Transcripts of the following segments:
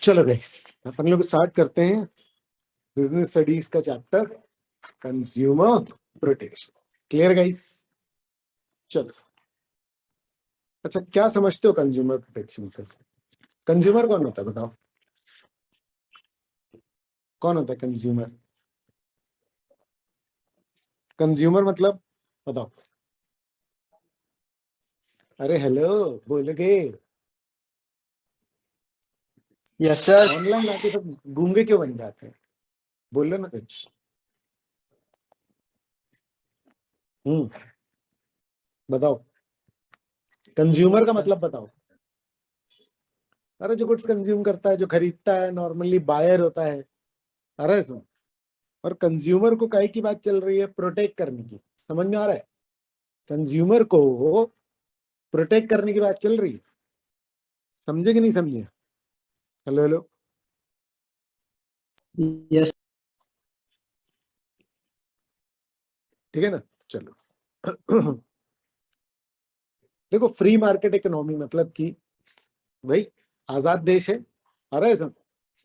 चलो गाइस, अपन लोग स्टार्ट करते हैं बिजनेस स्टडीज का chapter consumer protection. Clear guys? चलो, अच्छा क्या समझते हो कंज्यूमर प्रोटेक्शन से? कंज्यूमर कौन होता है बताओ? कौन होता है कंज्यूमर? कंज्यूमर मतलब बताओ। अरे हेलो, बोलोगे? Yes sir. ऑनलाइन आके सब गूंगे क्यों बन जाते हैं? बोलो ना कुछ। बताओ, कंज्यूमर का मतलब बताओ। अरे जो गुड्स कंज्यूम करता है, जो खरीदता है, नॉर्मली बायर होता है। अरे सुन, और कंज्यूमर को काहे की बात चल रही है? प्रोटेक्ट करने की। समझ में आ रहा है? कंज्यूमर को प्रोटेक्ट करने की बात चल रही है। समझे कि नहीं समझे? हेलो हेलो, यस ठीक है ना? चलो देखो, फ्री मार्केट इकोनॉमी मतलब कि भाई आजाद देश है। अरे सब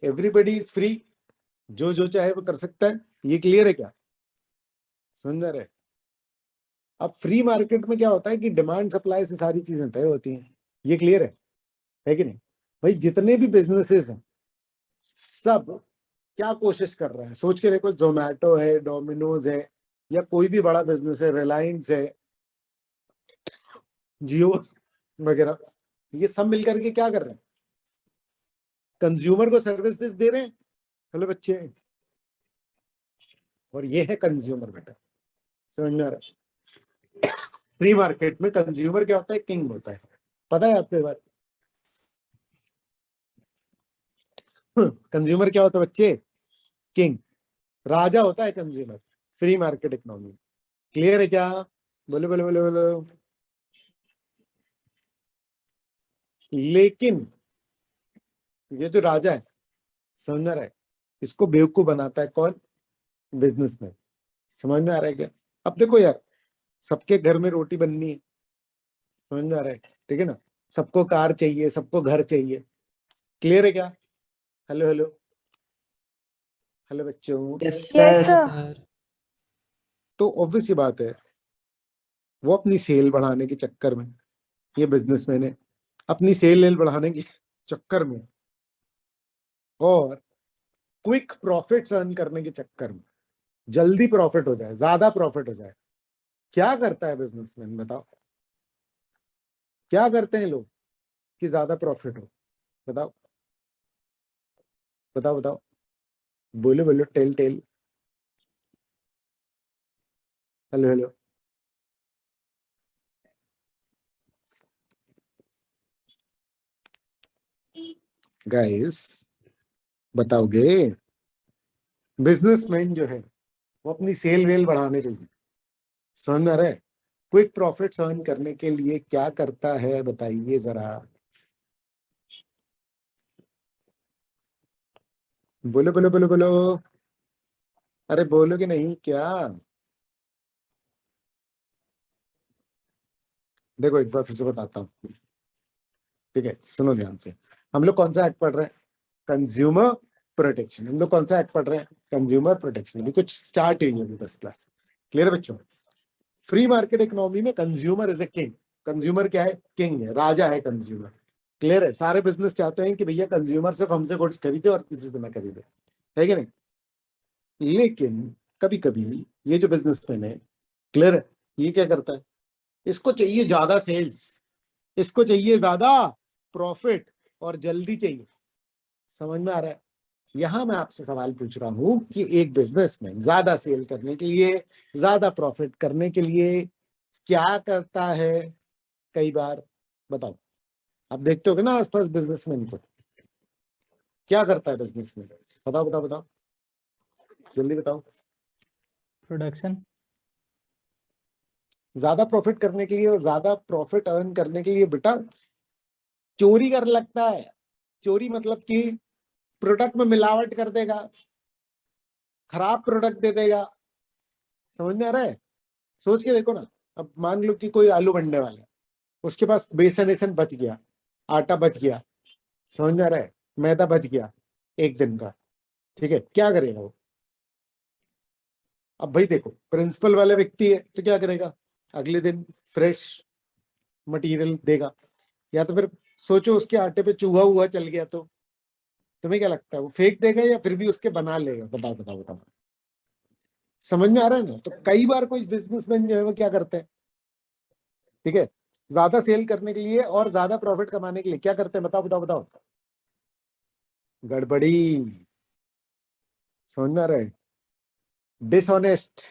एवरीबडी इज फ्री, जो जो चाहे वो कर सकता है। ये क्लियर है क्या? समझ रहे? अब फ्री मार्केट में क्या होता है कि डिमांड सप्लाई से सारी चीजें तय होती हैं। ये क्लियर है कि नहीं? भाई जितने भी बिजनेसेस हैं सब क्या कोशिश कर रहे हैं, सोच के देखो। जोमैटो है, डोमिनोज है, या कोई भी बड़ा बिजनेस है, रिलायंस है, जियो वगैरह, ये सब मिलकर के क्या कर रहे हैं? कंज्यूमर को सर्विस दे रहे हैं। हेलो बच्चे, और ये है कंज्यूमर बेटा। समझ में आ रहा है? फ्री मार्केट में कंज्यूमर क्या होता है? किंग होता है। पता है आपको ये बात? कंज्यूमर क्या होता है बच्चे? किंग, राजा होता है consumer free market economy. Clear है क्या? बोलो बोलो बोलो बोलो। लेकिन ये जो राजा है, समझ में आ रहा है, इसको बेवकूफ बनाता है कौन? बिजनेसमैन। समझ में आ रहा है क्या? अब देखो यार, सबके घर में रोटी बननी है। समझ में आ रहा है? ठीक है ना? सबको कार चाहिए, सबको घर चाहिए। क्लियर है क्या? हेलो हेलो हेलो बच्चों। Yes yes sir. सर। तो ऑब्वियस सी बात है, वो अपनी सेल बढ़ाने के चक्कर में, ये बिजनेसमैन है, अपनी सेल बढ़ाने के चक्कर में और क्विक प्रॉफिट्स अर्न करने के चक्कर में, जल्दी प्रॉफिट हो जाए, ज्यादा प्रॉफिट हो जाए, क्या करता है बिजनेसमैन बताओ? क्या करते हैं लोग कि ज्यादा प्रॉफिट हो? बताओ बताओ बताओ, बोलो बोलो, tell tell. Hello hello, guys बताओगे? बिजनेसमैन जो है वो अपनी सेल वेल बढ़ाने के लिए, समझ में आ रहा है, क्विक प्रॉफिट अर्न करने के लिए क्या करता है बताइए जरा? बोलो बोलो बोलो बोलो। अरे बोलोगे नहीं क्या? देखो एक बार फिर से बताता हूँ, ठीक है? सुनो ध्यान से। हम लोग कौन सा एक्ट पढ़ रहे हैं? Consumer protection. हम लोग कौन सा एक्ट पढ़ रहे हैं? Consumer protection. अभी कुछ स्टार्ट ही नहीं अभी, बस क्लास। क्लियर बच्चों? फ्री मार्केट इकोनॉमी में consumer is a king. Consumer क्या है? किंग है, राजा है कंज्यूमर। क्लियर है? सारे बिजनेस चाहते हैं कि भैया कंज्यूमर सिर्फ हमसे गुड्स खरीदे और किसी से ना खरीदे, है कि नहीं? लेकिन कभी कभी ये जो बिजनेसमैन है, क्लियर है, ये क्या करता है? इसको चाहिए ज्यादा सेल्स, इसको चाहिए ज्यादा प्रॉफिट, और जल्दी चाहिए। समझ में आ रहा है? यहां मैं आपसे सवाल पूछ रहा हूं कि एक बिजनेसमैन ज्यादा सेल करने के लिए, ज्यादा प्रॉफिट करने के लिए क्या करता है कई बार? बताओ। आप देखते हो ना आसपास बिजनेसमैन को, क्या करता है बिजनेसमैन? बताओ बताओ बताओ, जल्दी बताओ। प्रोडक्शन। ज्यादा प्रॉफिट करने के लिए और ज्यादा प्रॉफिट अर्न करने के लिए बेटा चोरी कर लगता है। चोरी मतलब कि प्रोडक्ट में मिलावट कर देगा, खराब प्रोडक्ट दे देगा। समझ में आ रहा है? सोच के देखो ना। अब मान लो कि कोई आलू बनने वाला है, उसके पास बेसन वेसन बच गया, आटा बच गया। समझ में आ रहा है? मैदा बच गया एक दिन का, ठीक है, क्या करेगा वो? अब भाई देखो, प्रिंसिपल वाला व्यक्ति है तो क्या करेगा, अगले दिन फ्रेश मटेरियल देगा, या तो फिर सोचो उसके आटे पे चूहा हुआ चल गया तो तुम्हें क्या लगता है, वो फेंक देगा या फिर भी उसके बना लेगा? बताओ बताओ बताओ, समझ में आ रहा है ना? तो कई बार कोई बिजनेसमैन जो है वो क्या करते हैं, ठीक है, ज्यादा सेल करने के लिए और ज्यादा प्रॉफिट कमाने के लिए क्या करते हैं, बताओ बताओ बताओ, गड़बड़ी, समझ में आ रहा है? डिसऑनेस्ट,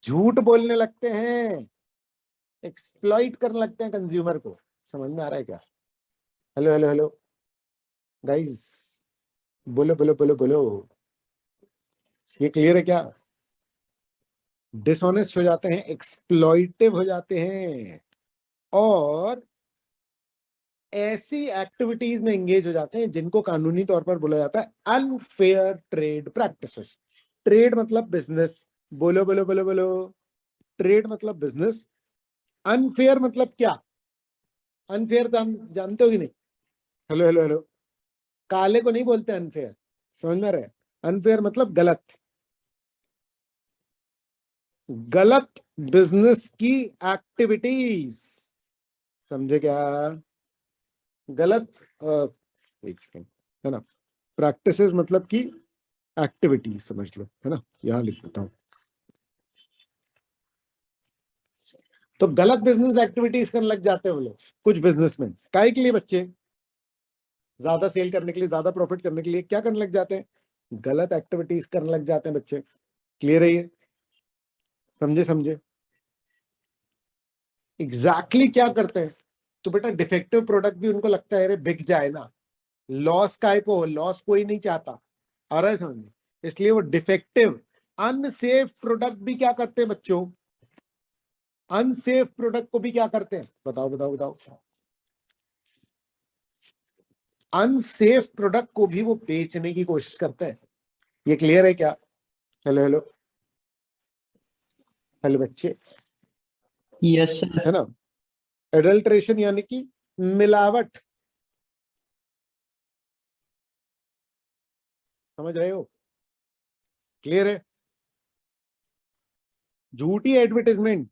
झूठ बोलने लगते हैं, एक्सप्लॉइट करने लगते हैं कंज्यूमर को। समझ में आ रहा है क्या? हेलो हेलो हेलो गाइस, बोलो बोलो बोलो बोलो, ये क्लियर है क्या? डिसऑनेस्ट हो जाते हैं, एक्सप्लॉइटिव हो जाते हैं, और ऐसी एक्टिविटीज में एंगेज हो जाते हैं जिनको कानूनी तौर पर बोला जाता है अनफेयर ट्रेड प्रैक्टिसेस। ट्रेड मतलब बिजनेस, बोलो बोलो बोलो बोलो, ट्रेड मतलब बिजनेस, अनफेयर मतलब क्या? अनफेयर जानते हो कि नहीं? हेलो हेलो हेलो, काले को नहीं बोलते अनफेयर, समझ में रहे? अनफेयर मतलब गलत, गलत बिजनेस की एक्टिविटीज, समझे क्या? गलत एक सेकंड, है ना, प्रैक्टिसेस मतलब कि एक्टिविटीज समझ लो, है ना, यहां लिख देता हूं। तो गलत बिजनेस एक्टिविटीज करने लग जाते हैं वो लोग, कुछ बिजनेसमैन, काहे के लिए बच्चे? ज्यादा सेल करने के लिए, ज्यादा प्रॉफिट करने के लिए क्या करने लग जाते हैं? गलत एक्टिविटीज करने लग जाते हैं बच्चे। क्लियर है ये? समझे समझे? एग्जैक्टली क्या करते हैं? तो बेटा डिफेक्टिव प्रोडक्ट भी उनको लगता है अरे बिक जाए ना, लॉस काय को, लॉस कोई नहीं चाहता, आ रहा है समझ में? इसलिए वो डिफेक्टिव अनसेफ प्रोडक्ट भी क्या करते हैं बच्चों, अनसेफ प्रोडक्ट को भी क्या करते हैं, बताओ बताओ बताओ, अनसेफ प्रोडक्ट को भी वो बेचने की कोशिश करते हैं। ये क्लियर है क्या? हेलो हेलो हेलो बच्चे, Yes, sir. है ना? एडल्ट्रेशन यानी कि मिलावट, समझ रहे हो? क्लियर है? झूठी एडवर्टाइजमेंट,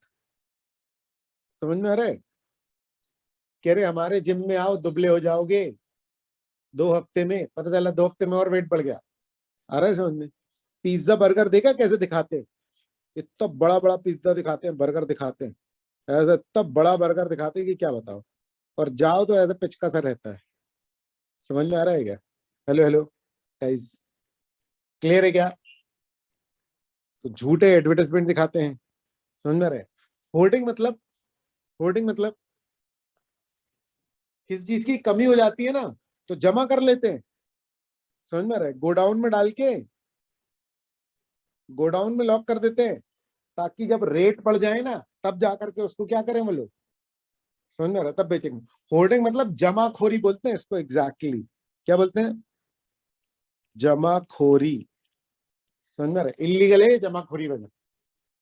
समझ में आ रहा है? कह रहे हमारे जिम में आओ दुबले हो जाओगे 2 हफ्ते में, पता चला 2 हफ्ते में और वेट बढ़ गया। आ रहा है समझ में? पिज्जा बर्गर देखा कैसे दिखाते हैं, इतना बड़ा बड़ा पिज्जा दिखाते हैं, बर्गर दिखाते हैं, ऐसा इतना बड़ा बर्गर दिखाते हैं कि क्या बताओ, और जाओ तो ऐसा पिचका सा रहता है। समझ में आ रहा है क्या? हेलो हेलो गाइस, क्लियर है क्या? तो झूठे एडवर्टाइजमेंट दिखाते हैं, समझ में आ रहा है? होर्डिंग मतलब, होर्डिंग मतलब किसी चीज की कमी हो जाती है ना तो जमा कर लेते हैं, समझ में आ रहा है? गोडाउन में डाल के, गोडाउन में लॉक कर देते हैं, ताकि जब रेट बढ़ जाए ना तब जाकर के उसको क्या करें वो लोग, समझ में आ रहा है, तब बेचेंगे। होर्डिंग मतलब जमाखोरी बोलते हैं इसको, एग्जैक्टली क्या बोलते हैं? जमाखोरी, समझ में आ रहा है? इलीगल है जमाखोरी वजह,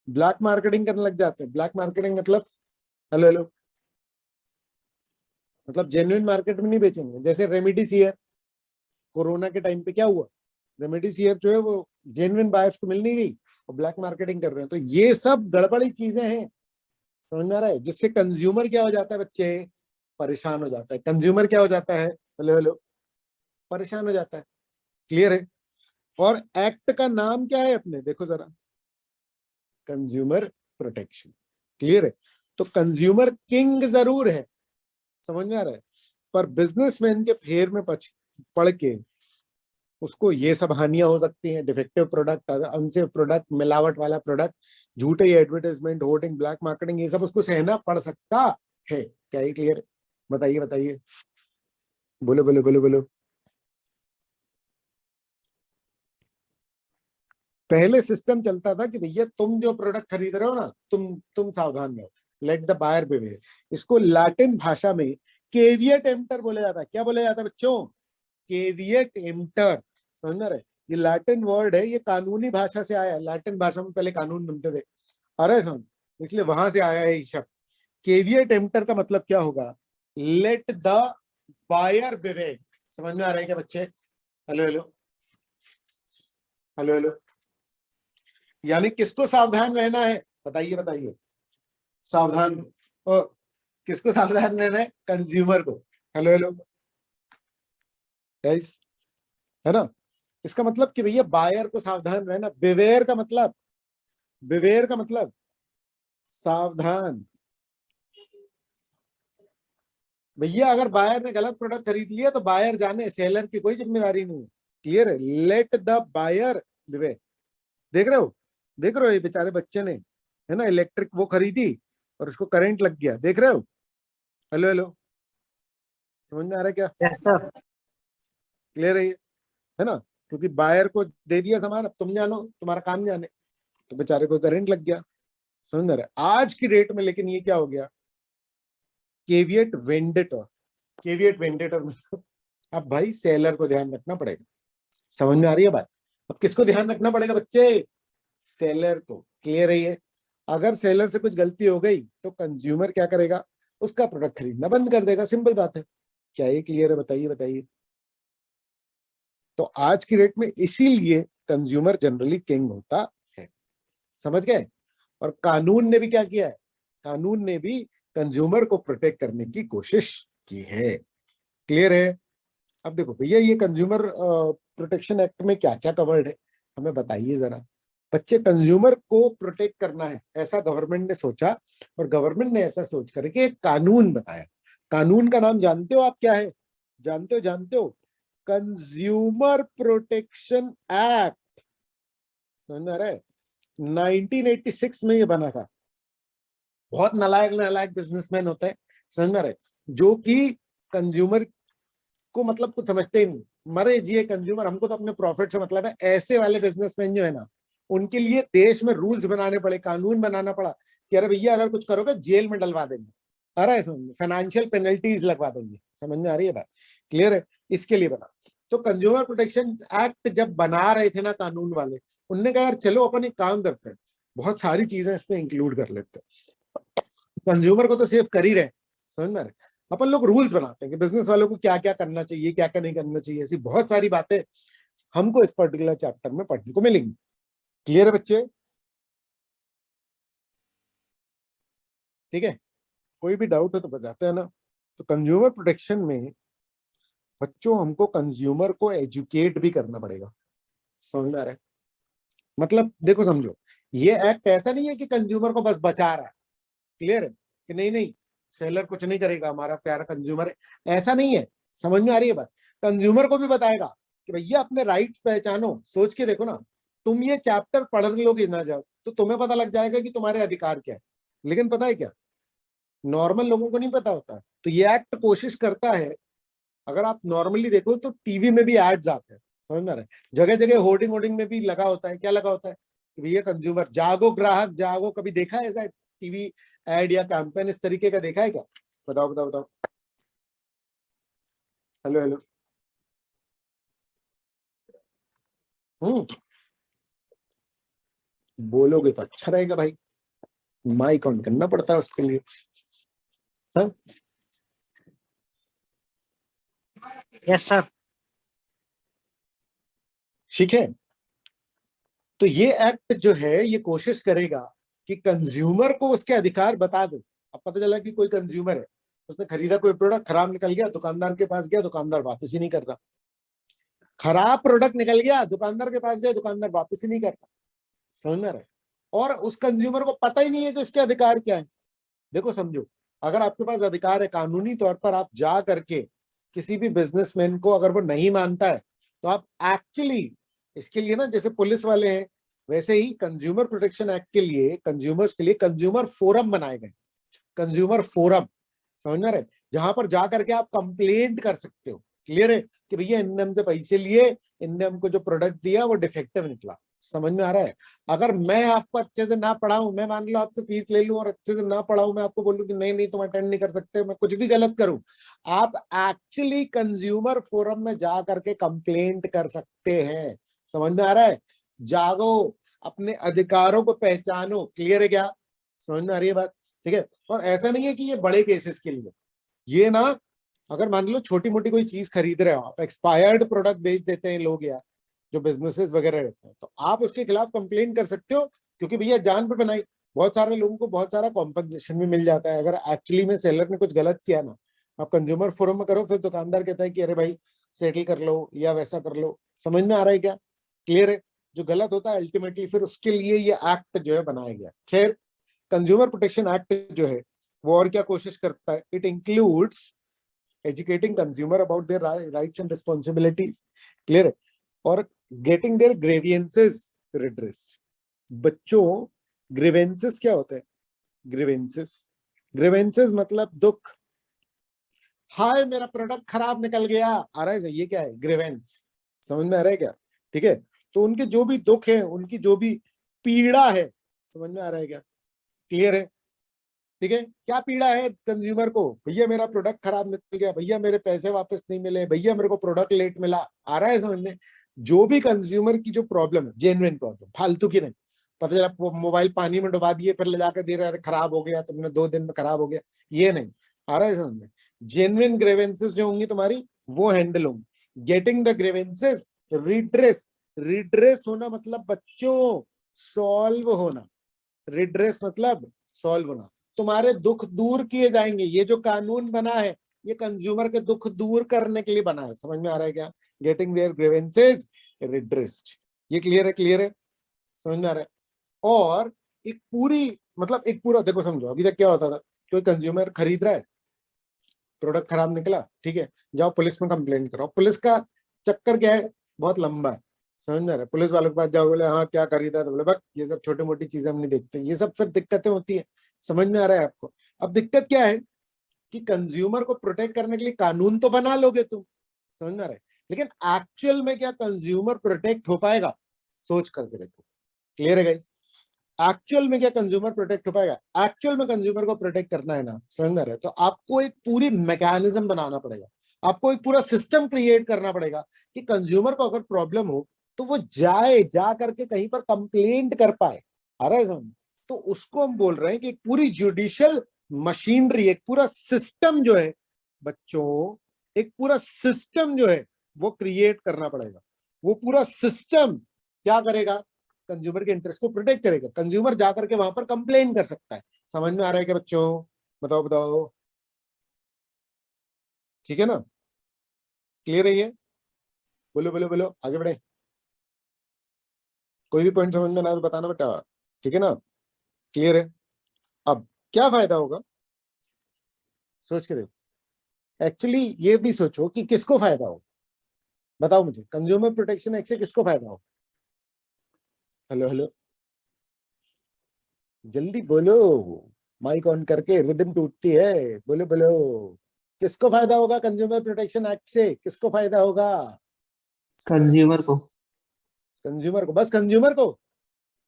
ब्लैक मार्केटिंग करने लग जाते हैं। ब्लैक मार्केटिंग मतलब, हेलो हेलो, मतलब जेन्युइन मार्केट में नहीं बेचेंगे। जैसे रेमडेसिविर, कोरोना के टाइम पे क्या हुआ, रेमडेसिविर जो है वो जेन्युइन बायर्स को मिल नहीं रही और ब्लैक मार्केटिंग कर रहे हैं। तो ये सब गड़बड़ी चीजें हैं, समझ में आ रहा है? जिससे कंज्यूमर क्या हो जाता है बच्चे, परेशान हो जाता है। कंज्यूमर क्या हो जाता है, हेलो हेलो, परेशान हो जाता है। क्लियर है? और एक्ट का नाम क्या है अपने, देखो जरा, कंज्यूमर प्रोटेक्शन। क्लियर है? तो कंज्यूमर किंग जरूर है, समझ में आ रहा है, पर बिजनेसमैन के फेर में पड़ के उसको ये सब हानियां हो सकती हैं, डिफेक्टिव प्रोडक्ट, अनसेफ प्रोडक्ट, मिलावट वाला प्रोडक्ट, झूठे एडवर्टाइजमेंट, होर्डिंग, ब्लैक मार्केटिंग, ये सब उसको सहना पड़ सकता है। क्या ये क्लियर है? बताइए बताइए, बोलो बोलो बोलो बोलो। पहले सिस्टम चलता था कि भैया तुम जो प्रोडक्ट खरीद रहे हो ना, तुम सावधान रहो, लेट द बायर बिवेयर। इसको लैटिन भाषा में केविएट एम्प्टर बोला जाता है। क्या बोला जाता है बच्चों? केविएट एम्प्टर, समझ में आ रहा है? ये लैटिन वर्ड है, ये कानूनी भाषा से आया है। लैटिन भाषा में पहले कानून बनते थे, अरे समझ, इसलिए वहां से आया है ये शब्द। केविएट एम्प्टर का मतलब क्या होगा? Let the buyer beware. समझ में आ रहा है क्या बच्चे? हेलो हेलो हेलो हेलो, यानी किसको सावधान रहना है, बताइए बताइए, सावधान, और किसको सावधान रहना है, कंज्यूमर को। हेलो हेलो गाइस, है ना। इसका मतलब कि भैया बायर को सावधान रहना, बिवेयर का मतलब, बिवेयर का मतलब सावधान। भैया अगर बायर ने गलत प्रोडक्ट खरीद लिया तो बायर जाने, सेलर की कोई जिम्मेदारी नहीं है। क्लियर है, लेट द बायर बिवेयर। देख रहे हो, देख रहे हो, ये बेचारे बच्चे ने, है ना, इलेक्ट्रिक वो खरीदी और उसको करंट लग गया, देख रहे हो। हेलो हेलो, समझ में आ रहा है क्या, यस सर। क्लियर है ना। क्योंकि बायर को दे दिया सामान, अब तुम जानो, तुम्हारा काम जाने, तो बेचारे को करंट लग गया, समझ में आ रहा है। आज की डेट में लेकिन ये क्या हो गया, केविएट वेंडेटर, केविएट वेंडेटर में अब भाई सेलर को ध्यान रखना पड़ेगा, समझ में आ रही है बात। अब किसको ध्यान रखना पड़ेगा बच्चे, सेलर को। क्लियर है ये, अगर सेलर से कुछ गलती हो गई तो कंज्यूमर क्या करेगा, उसका प्रोडक्ट खरीदना बंद कर देगा, सिंपल बात है। क्या ये क्लियर है, बताइए बताइए। तो आज की डेट में इसीलिए कंज्यूमर जनरली किंग होता है, समझ गए। और कानून ने भी क्या किया है, कानून ने भी कंज्यूमर को प्रोटेक्ट करने की कोशिश की है। क्लियर है। अब देखो भैया, ये कंज्यूमर प्रोटेक्शन एक्ट में क्या क्या कवर्ड है, हमें बताइए जरा। बच्चे, कंज्यूमर को प्रोटेक्ट करना है ऐसा गवर्नमेंट ने सोचा, और गवर्नमेंट ने ऐसा सोच करके एक कानून बनाया। कानून का नाम जानते हो आप क्या है, जानते हो, जानते हो, कंज्यूमर प्रोटेक्शन एक्ट। समझ में आ रहा है, 1986 में ये बना था। बहुत नालायक नालायक बिजनेसमैन होते हैं, समझ में आ रहा है, जो कि कंज्यूमर को मतलब कुछ समझते ही नहीं, मरे जिए कंज्यूमर, हमको तो अपने प्रॉफिट से मतलब है। ऐसे वाले बिजनेसमैन जो है ना, उनके लिए देश में रूल्स बनाने पड़े, कानून बनाना पड़ा कि अरे भैया अगर कुछ करोगे जेल में डलवा देंगे, अरे समझ में, फाइनेंशियल पेनल्टीज लगवा देंगे, समझ में आ रही है बात, क्लियर है। इसके लिए बना। तो कंज्यूमर प्रोटेक्शन एक्ट जब बना रहे थे ना कानून वाले, उनने कहा यार चलो अपन एक काम करते हैं, बहुत सारी चीजें इसमें इंक्लूड कर लेते हैं, कंज्यूमर को तो सेव कर ही रहे, समझ में आ रहे, अपन लोग रूल्स बनाते हैं कि बिजनेस वालों को क्या क्या करना चाहिए, क्या क्या नहीं करना चाहिए। ऐसी बहुत सारी बातें हमको इस पर्टिकुलर चैप्टर में पढ़ने को मिलेंगी। क्लियर है बच्चे, ठीक है। कोई भी डाउट हो तो बताते हैं ना। तो कंज्यूमर प्रोटेक्शन में बच्चों हमको कंज्यूमर को एजुकेट भी करना पड़ेगा, समझ में आ रहा है। मतलब देखो समझो, ये एक्ट ऐसा नहीं है कि कंज्यूमर को बस बचा रहा है, क्लियर है, कि नहीं नहीं सेलर कुछ नहीं करेगा, हमारा प्यारा कंज्यूमर है, ऐसा नहीं है। समझ में आ रही है बात, कंज्यूमर को भी बताएगा कि भैया अपने राइट्स पहचानो। सोच के देखो ना, तुम ये चैप्टर पढ़ लोगे ना जब, तो तुम्हें पता लग जाएगा कि तुम्हारे अधिकार क्या है। लेकिन पता है क्या, नॉर्मल लोगों को नहीं पता होता। तो ये एक्ट कोशिश करता है, अगर आप नॉर्मली देखो तो टीवी में भी एड्स आते हैं, समझ में आ रहा है, जगह जगह होर्डिंग वोर्डिंग में भी लगा होता है। क्या लगा होता है कि भैया कंज्यूमर जागो, ग्राहक जागो। कभी देखा है ऐसा टीवी एड या कैंपेन इस तरीके का, देखा है क्या, बताओ बताओ बताओ। हेलो हेलो, बोलोगे तो अच्छा रहेगा भाई, माइक ऑन करना पड़ता है उसके लिए। हाँ? Yes sir. ठीक है। तो ये एक्ट जो है ये कोशिश करेगा कि कंज्यूमर को उसके अधिकार बता दो। अब पता चला कि कोई कंज्यूमर है, उसने खरीदा कोई प्रोडक्ट, खराब निकल गया, दुकानदार के पास गया, दुकानदार वापस ही नहीं कर रहा। खराब प्रोडक्ट निकल गया, दुकानदार के पास गया, दुकानदार वापस ही नहीं कर रहा, समझ में आ रहा है। और उस कंज्यूमर को पता ही नहीं है कि उसके अधिकार क्या है। देखो समझो, अगर आपके पास अधिकार है, कानूनी तौर पर आप जा करके किसी भी बिजनेसमैन को अगर वो नहीं मानता है, तो आप एक्चुअली इसके लिए ना, जैसे पुलिस वाले हैं, वैसे ही कंज्यूमर प्रोटेक्शन एक्ट के लिए कंज्यूमर्स के लिए कंज्यूमर फोरम बनाए गए, कंज्यूमर फोरम, समझ में रहे, जहां पर जा करके आप कंप्लेंट कर सकते हो। क्लियर है कि भैया इनने हमसे पैसे लिए, इनने हमको जो प्रोडक्ट दिया वो डिफेक्टिव निकला, समझ में आ रहा है। अगर मैं आपको अच्छे से ना पढ़ाऊं, मैं मान लो आपसे फीस ले लूं और अच्छे से ना पढ़ाऊं, मैं आपको बोलूं कि नहीं नहीं तुम अटेंड नहीं कर सकते, मैं कुछ भी गलत करूं, आप एक्चुअली कंज्यूमर फोरम में जा करके कंप्लेंट कर सकते हैं, समझ में आ रहा है। जागो, अपने अधिकारों को पहचानो। क्लियर है क्या, समझ में आ रही है बात, ठीक है। और ऐसा नहीं है कि ये बड़े केसेस के लिए, ये ना अगर मान लो छोटी मोटी कोई चीज खरीद रहे हो आप, एक्सपायर्ड प्रोडक्ट बेच देते हैं लोग, या जो बिजनेसेस वगैरह रहते हैं, तो आप उसके खिलाफ कंप्लेन कर सकते हो, क्योंकि भैया जान पे बनाई। बहुत सारे लोगों को बहुत सारा कॉम्पनसेशन भी मिल जाता है अगर एक्चुअली में सेलर ने कुछ गलत किया ना। आप कंज्यूमर फोरम में करो, फिर दुकानदार कहता है कि अरे भाई सेटल कर लो या वैसा कर लो। समझ में आ रहा है क्या? क्लियर है? जो गलत होता है अल्टीमेटली फिर उसके लिए ये एक्ट जो है बनाया गया। खैर, कंज्यूमर प्रोटेक्शन एक्ट जो है वो और क्या कोशिश करता है, it includes educating consumer about their rights and responsibilities. Clear है? और गेटिंग देयर ग्रेवियंसेस रिड्रेस्ड। बच्चों, ग्रीवेंसेस क्या होते हैं? ग्रीवेंसेस मतलब दुख। हाय मेरा प्रोडक्ट खराब निकल गया, आ रहा है? ये क्या है? ग्रीवेंस। समझ में आ रहा है क्या? ठीक है, तो उनके जो भी दुख है, उनकी जो भी पीड़ा है, समझ में आ रहा है क्या? क्लियर है? ठीक है, क्या पीड़ा है कंज्यूमर को? भैया मेरा प्रोडक्ट खराब निकल गया, भैया मेरे पैसे वापस नहीं मिले, भैया मेरे को प्रोडक्ट लेट मिला। आ रहा है समझ में? जो भी कंज्यूमर की जो प्रॉब्लम है, जेन्युइन प्रॉब्लम, फालतू की नहीं। पता चला मोबाइल पानी में डुबा दिए, फिर ले जाकर दे रहा है खराब हो गया, तुमने 2 दिन में खराब हो गया, ये नहीं। आ रहा है समझ में? जेन्युइन ग्रीवेंसेस जो होंगी तुम्हारी, वो हैंडल होंगी। Getting the grievances redress. Redress होना मतलब बच्चों सॉल्व होना। रिड्रेस मतलब सॉल्व होना। तुम्हारे दुख दूर किए जाएंगे। ये जो कानून बना है, ये कंज्यूमर के दुख दूर करने के लिए बना है। समझ में आ रहा है क्या? Getting their grievances redressed. ये क्लियर है? क्लियर है? समझ में आ रहा है? और एक पूरी मतलब एक पूरा देखो, समझो अभी तक क्या होता था, कोई कंज्यूमर खरीद रहा है, प्रोडक्ट खराब निकला, ठीक है, जाओ पुलिस में कंप्लेन करो। पुलिस का चक्कर क्या है? बहुत लंबा है। समझ में आ रहा है? पुलिस वालों के पास जाओ, बोले हाँ क्या खरीदा, तो बोले बस ये सब छोटी मोटी चीजें हम नहीं देखते। ये सब फिर दिक्कतें होती है। समझ में आ रहा है आपको? अब दिक्कत क्या है कि कंज्यूमर को प्रोटेक्ट करने के लिए कानून तो बना लोगे तुम, समझ में आ रहा है, लेकिन एक्चुअल में क्या कंज्यूमर प्रोटेक्ट हो पाएगा? सोच करके देखो। क्लियर है गाइस? एक्चुअल में क्या कंज्यूमर प्रोटेक्ट हो पाएगा? एक्चुअल में कंज्यूमर को प्रोटेक्ट करना है ना, समझ में आ रहा है, तो आपको एक पूरी मैकेनिज्म बनाना पड़ेगा। आपको एक पूरा सिस्टम क्रिएट करना पड़ेगा कि कंज्यूमर को अगर प्रॉब्लम हो तो वो जा करके कहीं पर कंप्लेंट कर पाए। आ रहा है समझ? तो उसको हम बोल रहे हैं कि एक पूरी जुडिशियल मशीनरी, एक पूरा सिस्टम जो है बच्चों, एक पूरा सिस्टम जो है वो क्रिएट करना पड़ेगा। वो पूरा सिस्टम क्या करेगा? कंज्यूमर के इंटरेस्ट को प्रोटेक्ट करेगा। कंज्यूमर जाकर के वहां पर कंप्लेन कर सकता है। समझ में आ रहा है क्या बच्चों? बताओ बताओ। ठीक है ना? क्लियर है ये? बोलो बोलो बोलो, आगे बढ़े। कोई भी पॉइंट समझ में ना आए तो बताना बेटा, ठीक है ना? क्लियर है? अब क्या फायदा होगा, सोच के देखो। एक्चुअली ये भी सोचो कि किसको फायदा हो। बताओ मुझे, कंज्यूमर प्रोटेक्शन एक्ट से किसको फायदा हो? हेलो हेलो, जल्दी बोलो, माइक ऑन करके, रिदम टूटती है। बोलो बोलो, किसको फायदा होगा कंज्यूमर प्रोटेक्शन एक्ट से? किसको फायदा होगा? कंज्यूमर को। कंज्यूमर को, बस कंज्यूमर को?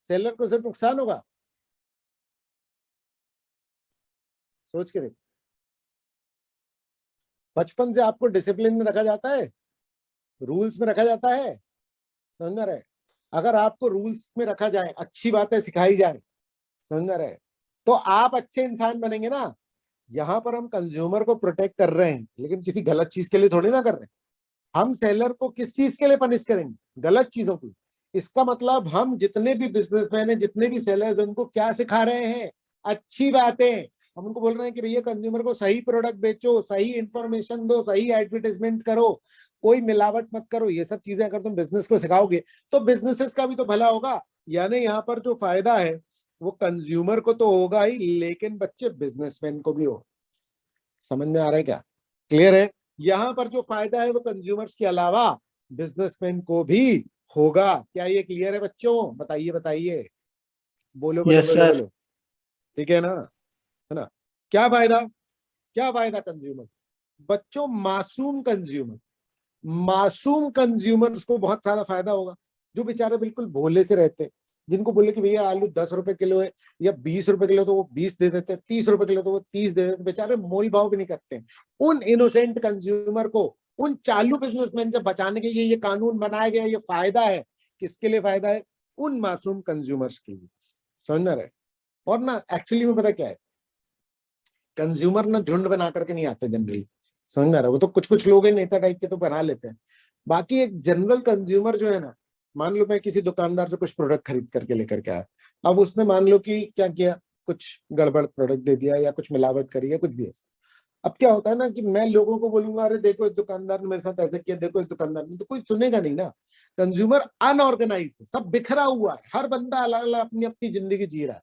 सेलर को सिर्फ नुकसान होगा? सोच के देखो। बचपन से आपको डिसिप्लिन में रखा जाता है, रूल्स में रखा जाता है, समझ में रहे? अगर आपको रूल्स में रखा जाए, अच्छी बातें सिखाई जाए, समझ में रहे, तो आप अच्छे इंसान बनेंगे ना। यहाँ पर हम कंज्यूमर को प्रोटेक्ट कर रहे हैं, लेकिन किसी गलत चीज के लिए थोड़ी ना कर रहे हैं। हम सेलर को किस चीज के लिए पनिश करेंगे? गलत चीजों की। इसका मतलब हम जितने भी बिजनेसमैन हैं, जितने भी सेलर्स, उनको क्या सिखा रहे हैं? अच्छी बातें। हम उनको बोल रहे हैं कि भैया कंज्यूमर को सही प्रोडक्ट बेचो, सही इंफॉर्मेशन दो, सही एडवर्टाइजमेंट करो, कोई मिलावट मत करो। ये सब चीजें अगर तुम बिजनेस को सिखाओगे तो बिजनेसेस का भी तो भला होगा। यानी यहाँ पर जो फायदा है वो कंज्यूमर को तो होगा ही, लेकिन बच्चे बिजनेसमैन को भी हो। समझ में आ रहा है क्या? क्लियर है? यहाँ पर जो फायदा है वो कंज्यूमर्स के अलावा बिजनेसमैन को भी होगा। क्या ये क्लियर है बच्चों? बताइए बताइए, बोलो बोलो यस बोलो सर। बोलो। ठीक है ना? है ना? क्या फायदा? क्या फायदा कंज्यूमर? बच्चों, मासूम कंज्यूमर्स को बहुत सारा फायदा होगा। जो बेचारे बिल्कुल भोले से रहते हैं, जिनको बोले कि भैया आलू 10 रुपए किलो है या 20 रुपए किलो, तो वो 20 दे देते हैं, 30 रुपए किलो तो वो 30 दे देते हैं, बेचारे मोल भाव भी नहीं करते हैं। उन इनोसेंट कंज्यूमर को, उन चालू बिजनेसमैन से बचाने के लिए ये कानून बनाया गया। ये फायदा है। किसके लिए फायदा है? उन मासूम कंज्यूमर्स के लिए। समझ में रहे? और ना एक्चुअली में पता क्या है, कंज्यूमर ना झुंड बना करके नहीं आते जनरली। समझ में आ रहा है? वो तो कुछ कुछ लोग हैं नेता टाइप के तो बना लेते हैं, बाकी एक जनरल कंज्यूमर जो है ना, मान लो मैं किसी दुकानदार से कुछ प्रोडक्ट खरीद करके लेकर के आया, अब उसने मान लो कि क्या किया, कुछ गड़बड़ प्रोडक्ट दे दिया या कुछ मिलावट करी या कुछ भी ऐसा। अब क्या होता है ना कि मैं लोगों को बोलूंगा अरे देखो इस दुकानदार ने मेरे साथ ऐसे किया, देखो इस दुकानदार ने, तो कोई सुनेगा नहीं ना। कंज्यूमर अनऑर्गेनाइज है, सब बिखरा हुआ है, हर बंदा अलग अलग अपनी अपनी जिंदगी जी रहा है।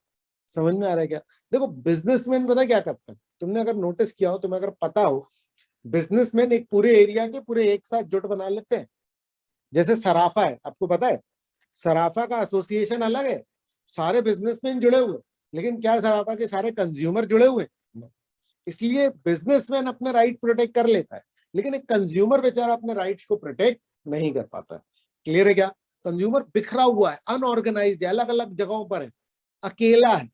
समझ में आ रहा है क्या? देखो बिजनेसमैन पता है क्या करता है, तुमने अगर नोटिस किया हो, तुम्हें अगर पता हो, बिजनेसमैन एक पूरे एरिया के पूरे एक साथ जुट बना लेते हैं। जैसे सराफा है, आपको पता है सराफा का एसोसिएशन अलग है, सारे बिजनेसमैन जुड़े हुए, लेकिन क्या सराफा के सारे कंज्यूमर जुड़े हुए? इसलिए बिजनेसमैन अपने राइट प्रोटेक्ट कर लेता है, लेकिन एक कंज्यूमर बेचारा अपने राइट्स को प्रोटेक्ट नहीं कर पाता है। क्लियर है क्या? कंज्यूमर बिखरा हुआ है, अनऑर्गेनाइज्ड है, अलग अलग जगहों पर है, अकेला है,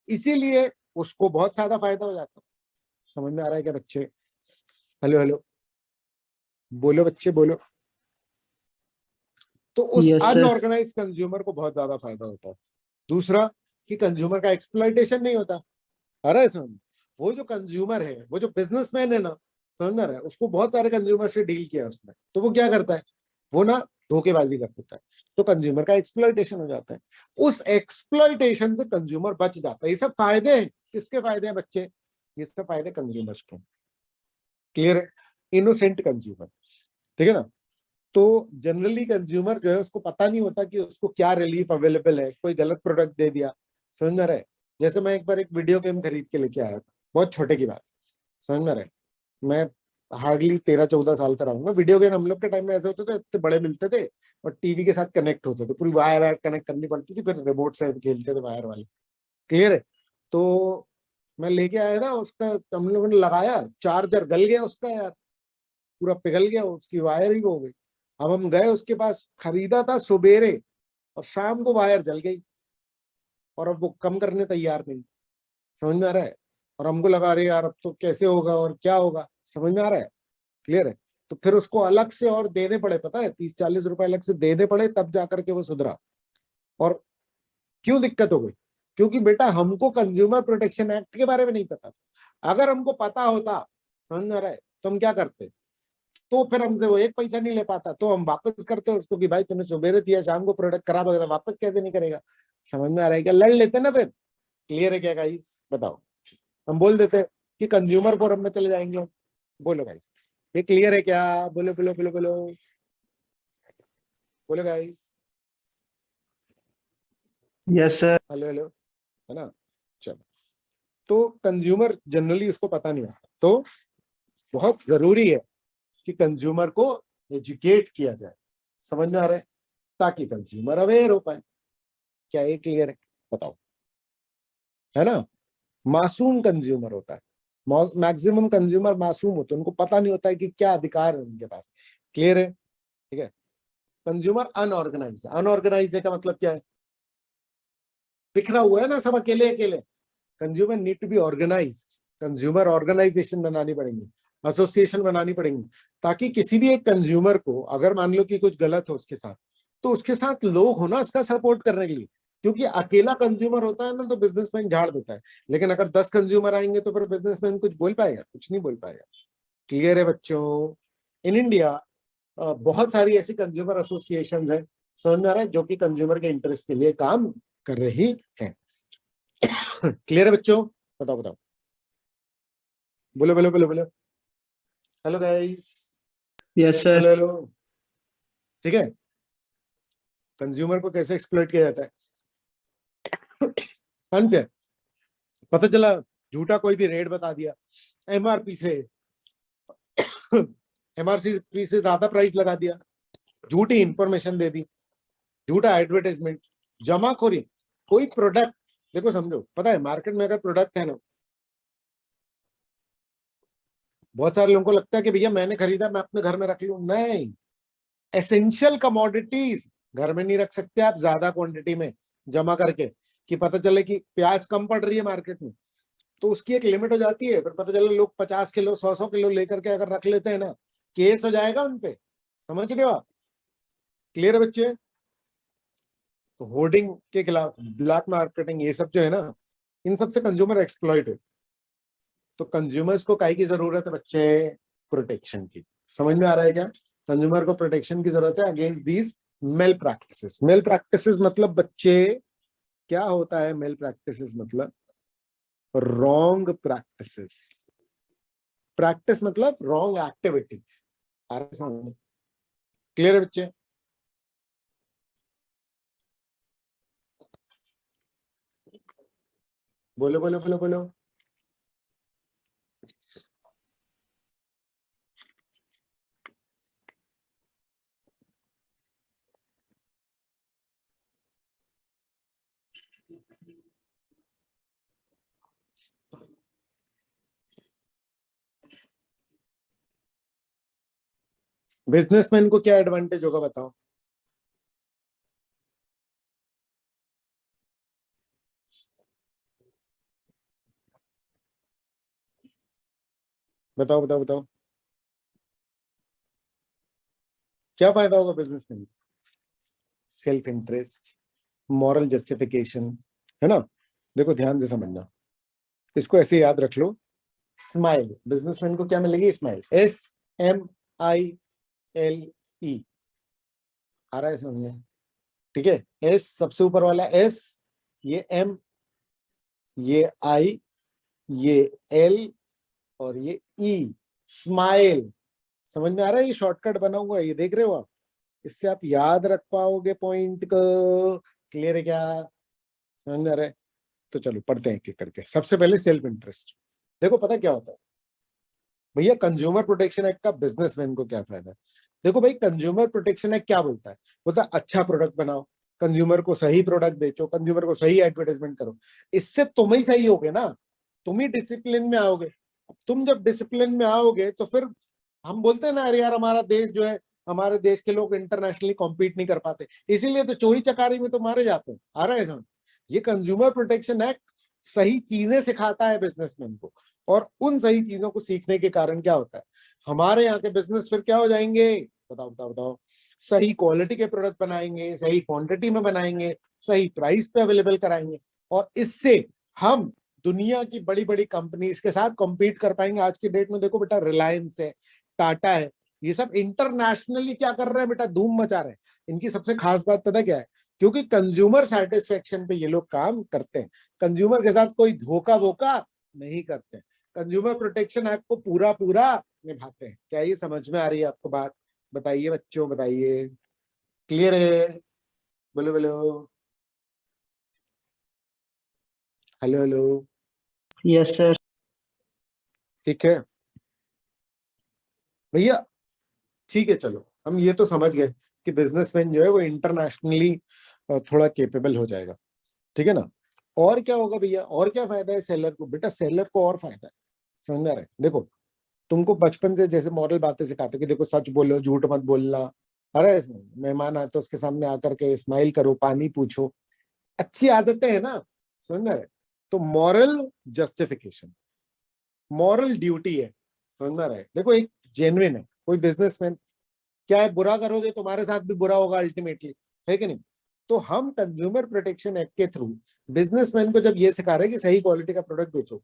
इसीलिए उसको बहुत ज्यादा फायदा हो जाता है। समझ में आ रहा है क्या बच्चे? हेलो हेलो, बोलो बच्चे बोलो। तो उस Yes, sir. अनऑर्गेनाइज कंज्यूमर को बहुत ज्यादा फायदा होता है। दूसरा कि कंज्यूमर का एक्सप्लॉइटेशन नहीं होता। अरे समझ, वो जो कंज्यूमर है, वो जो बिजनेसमैन है ना, समझ रहा है, उसको बहुत सारे कंज्यूमर से डील किया उसने, तो वो क्या करता है, वो ना धोखेबाजी कर देता है, तो कंज्यूमर का एक्सप्लॉइटेशन हो जाता है। उस एक्सप्लॉइटेशन से कंज्यूमर बच जाता है। ये सब फायदे हैं, किसके फायदे हैं बच्चे? ये सब फायदे कंज्यूमर्स के। क्लियर है? इनोसेंट कंज्यूमर, ठीक है ना? तो जनरली कंज्यूमर जो है उसको पता नहीं होता कि उसको क्या रिलीफ अवेलेबल है, कोई गलत प्रोडक्ट दे दिया। समझ में आ रहा है? जैसे मैं एक बार एक वीडियो गेम खरीद के लेके आया था, बहुत छोटे की बात, समझ में आ रहा है, मैं हार्डली 13-14 साल का रहूंगा। वीडियो गेम हम लोग के टाइम में ऐसे होते थे, इतने बड़े मिलते थे और टीवी के साथ कनेक्ट होते थे, पूरी वायर कनेक्ट करनी पड़ती थी, फिर रिमोट से खेलते थे वायर वाले। क्लियर है? तो मैं लेके आया था उसका, हम लोगों ने लगाया, चार्जर गल गया उसका यार, पूरा पिघल गया, उसकी वायर ही हो गई। अब हम गए उसके पास, खरीदा था सुबेरे और शाम को वायर जल गई, और अब वो कम करने तैयार नहीं। समझ में आ रहा है? और हमको लगा रहे यार अब तो कैसे होगा और क्या होगा, समझ में आ रहा है? क्लियर है? तो फिर उसको अलग से और देने पड़े, पता है, 30-40 रुपए अलग से देने पड़े, तब जाकर के वो सुधरा। और क्यों दिक्कत हो गई? क्योंकि बेटा हमको कंज्यूमर प्रोटेक्शन एक्ट के बारे में नहीं पता था। अगर हमको पता होता, समझ में आ रहा है, तो हम क्या करते, तो फिर हमसे वो एक पैसा नहीं ले पाता, तो हम वापस करते उसको कि भाई तूने सुबेरे दिया, शाम को प्रोडक्ट खराब हो गया, वापस कैसे नहीं करेगा? समझ में आ रहा है क्या? लड़ लेते ना फिर। क्लियर है क्या गाइस? बताओ। हम बोल देते कि कंज्यूमर फोरम में चले जाएंगे। बोलो गाइस, ये क्लियर है क्या? बोलो बोलो बोलो बोलो बोलो guys. Yes, sir. Hello hello, है ना? चलो, तो कंज्यूमर जनरली उसको पता नहीं होता, तो बहुत जरूरी है कि कंज्यूमर को एजुकेट किया जाए। समझ में आ रहा है? ताकि कंज्यूमर अवेयर हो पाए। क्या ये क्लियर है? बताओ, है ना? मासूम कंज्यूमर होता है, मैक्सिमम कंज्यूमर मासूम होते हैं, उनको पता नहीं होता है कि क्या अधिकार है उनके पास। क्लियर है? ठीक है? कंज्यूमर अनऑर्गेनाइज, अनऑर्गेनाइज का मतलब क्या है? बिखरा हुआ है ना, सब अकेले अकेले। Consumer need to be organised, consumer organisation बनानी पड़ेंगी, एसोसिएशन बनानी पड़ेंगी, ताकि किसी भी एक कंज्यूमर को अगर मान लो कि कुछ गलत हो उसके साथ, तो उसके साथ लोग हो ना उसका सपोर्ट करने के लिए। क्योंकि अकेला कंज्यूमर होता है ना तो बिजनेसमैन झाड़ देता है, लेकिन अगर 10 कंज्यूमर आएंगे तो फिर बिजनेसमैन कुछ बोल पाएगा? कुछ नहीं बोल पाएगा। क्लियर है बच्चों? इन इंडिया बहुत सारी ऐसी कंज्यूमर एसोसिएशन है, समझ में आ रहा है, जो कि कंज्यूमर के इंटरेस्ट के लिए काम कर रही है। क्लियर है बच्चों? बताओ बताओ, बोलो बोलो बोलो बोलो। Hello guys, Yes, sir. Hello hello. ठीक है? कंज्यूमर को कैसे एक्सप्लॉइट किया जाता है? अनफेयर, पता चला झूठा कोई भी रेट बता दिया, एमआरपी से एमआरपी से ज्यादा प्राइस लगा दिया, झूठी इंफॉर्मेशन दे दी, झूठा एडवर्टाइजमेंट, जमाखोरी। कोई प्रोडक्ट, देखो समझो, पता है मार्केट में अगर प्रोडक्ट है ना, बहुत सारे लोगों को लगता है कि भैया मैंने खरीदा मैं अपने घर में रख लूं, नहीं। एसेंशियल कमोडिटीज घर में नहीं रख सकते आप ज्यादा क्वांटिटी में जमा करके, कि पता चले कि प्याज कम पड़ रही है मार्केट में, तो उसकी एक लिमिट हो जाती है, फिर पता चले लोग 50 किलो 100 किलो लेकर के अगर रख लेते हैं ना, केस हो जाएगा उनपे। समझ रहे हो आप? क्लियर है बच्चे? तो होर्डिंग के खिलाफ, ब्लैक मार्केटिंग, ये सब जो है ना, इन सब से कंज्यूमर एक्सप्लॉइट है। तो कंज्यूमर्स को काहे की जरूरत है बच्चे? प्रोटेक्शन की। समझ में आ रहा है क्या? कंज्यूमर को प्रोटेक्शन की जरूरत है against these malpractices. Malpractices मतलब बच्चे क्या होता है? मेल प्रैक्टिसेस मतलब रॉन्ग प्रैक्टिसेस। प्रैक्टिस मतलब रॉन्ग एक्टिविटीज। आ रहा है समझ में? क्लियर है बच्चे? बोलो बोलो बोलो बोलो। बिजनेसमैन को क्या एडवांटेज होगा बताओ? बताओ बताओ बताओ, क्या फायदा होगा businessman? Self interest, moral justification, है ना? देखो ध्यान से समझना, इसको ऐसे याद रख लो। स्माइल, बिजनेसमैन को क्या मिलेगी? Smile, SMILE। आ रहा है समझ में? ठीक है, एस सबसे ऊपर वाला एस, ये M, ये I, ये L और ये E, स्माइल। समझ में आ रहा है? ये शॉर्टकट बना हुआ है, ये देख रहे हो आप? इससे आप याद रख पाओगे पॉइंट को। क्लियर है क्या? समझ में आ रहा है? तो चलो पढ़ते हैं एक एक करके। सबसे पहले सेल्फ इंटरेस्ट। देखो पता क्या होता है भैया, कंज्यूमर प्रोटेक्शन एक्ट का बिजनेसमैन को क्या फायदा है? देखो भाई, कंज्यूमर प्रोटेक्शन एक्ट क्या बोलता है? बोलता है अच्छा प्रोडक्ट बनाओ, कंज्यूमर को सही प्रोडक्ट बेचो, कंज्यूमर को सही एडवर्टाइजमेंट करो। इससे तुम ही सही होगे ना, तुम ही डिसिप्लिन में आओगे। तुम जब डिसिप्लिन में आओगे तो फिर हम बोलते हैं ना, अरे यार हमारा देश जो है, हमारे देश के लोग इंटरनेशनली कॉम्पीट नहीं कर पाते, इसीलिए तो चोरी चकारी में तो मारे जाते हैं। आ रहा है समझ? ये कंज्यूमर प्रोटेक्शन एक्ट सही चीजें सिखाता है बिजनेसमैन को, और उन सही चीजों को सीखने के कारण क्या होता है, हमारे यहाँ के बिजनेस फिर क्या हो जाएंगे? बताओ बताओ बताओ। सही क्वालिटी के प्रोडक्ट बनाएंगे, सही क्वांटिटी में बनाएंगे, सही प्राइस पे अवेलेबल कराएंगे, और इससे हम दुनिया की बड़ी बड़ी कंपनीज के साथ कॉम्पीट कर पाएंगे। आज की डेट में देखो बेटा, रिलायंस है, टाटा है, ये सब इंटरनेशनली क्या कर रहे हैं बेटा? धूम मचा रहे हैं। इनकी सबसे खास बात पता क्या है? क्योंकि कंज्यूमर सेटिस्फेक्शन पे ये लोग काम करते हैं, कंज्यूमर के साथ कोई धोखा वोखा नहीं करते हैं, कंज्यूमर प्रोटेक्शन एक्ट को पूरा पूरा निभाते हैं। क्या ये समझ में आ रही है आपको बात? बताइए बच्चों, बताइए। क्लियर है? बोलो बोलो। Hello hello. Yes, sir. ठीक है भैया, ठीक है, चलो हम ये तो समझ गए कि बिजनेसमैन जो है वो इंटरनेशनली थोड़ा केपेबल हो जाएगा। ठीक है ना? और क्या होगा भैया? और क्या फायदा है सेलर को? बेटा सेलर को और फायदा है, समझ में आ रहा है? देखो, तुमको बचपन से जैसे मॉरल बातें सिखाते कि देखो सच बोलो, झूठ मत बोलना। अरे इसमें मेहमान आए तो उसके सामने आकर के स्माइल करो, पानी पूछो, अच्छी आदतें है ना, समझ में आ रहा है? तो मॉरल जस्टिफिकेशन, मॉरल ड्यूटी है, समझ में आ रहा है? देखो एक जेन्युइन है कोई बिजनेसमैन, क्या है, बुरा करोगे तुम्हारे साथ भी बुरा होगा अल्टीमेटली, है कि नहीं? तो हम कंज्यूमर प्रोटेक्शन एक्ट के थ्रू बिजनेसमैन को जब ये सिखा रहे हैं कि सही क्वालिटी का प्रोडक्ट बेचो,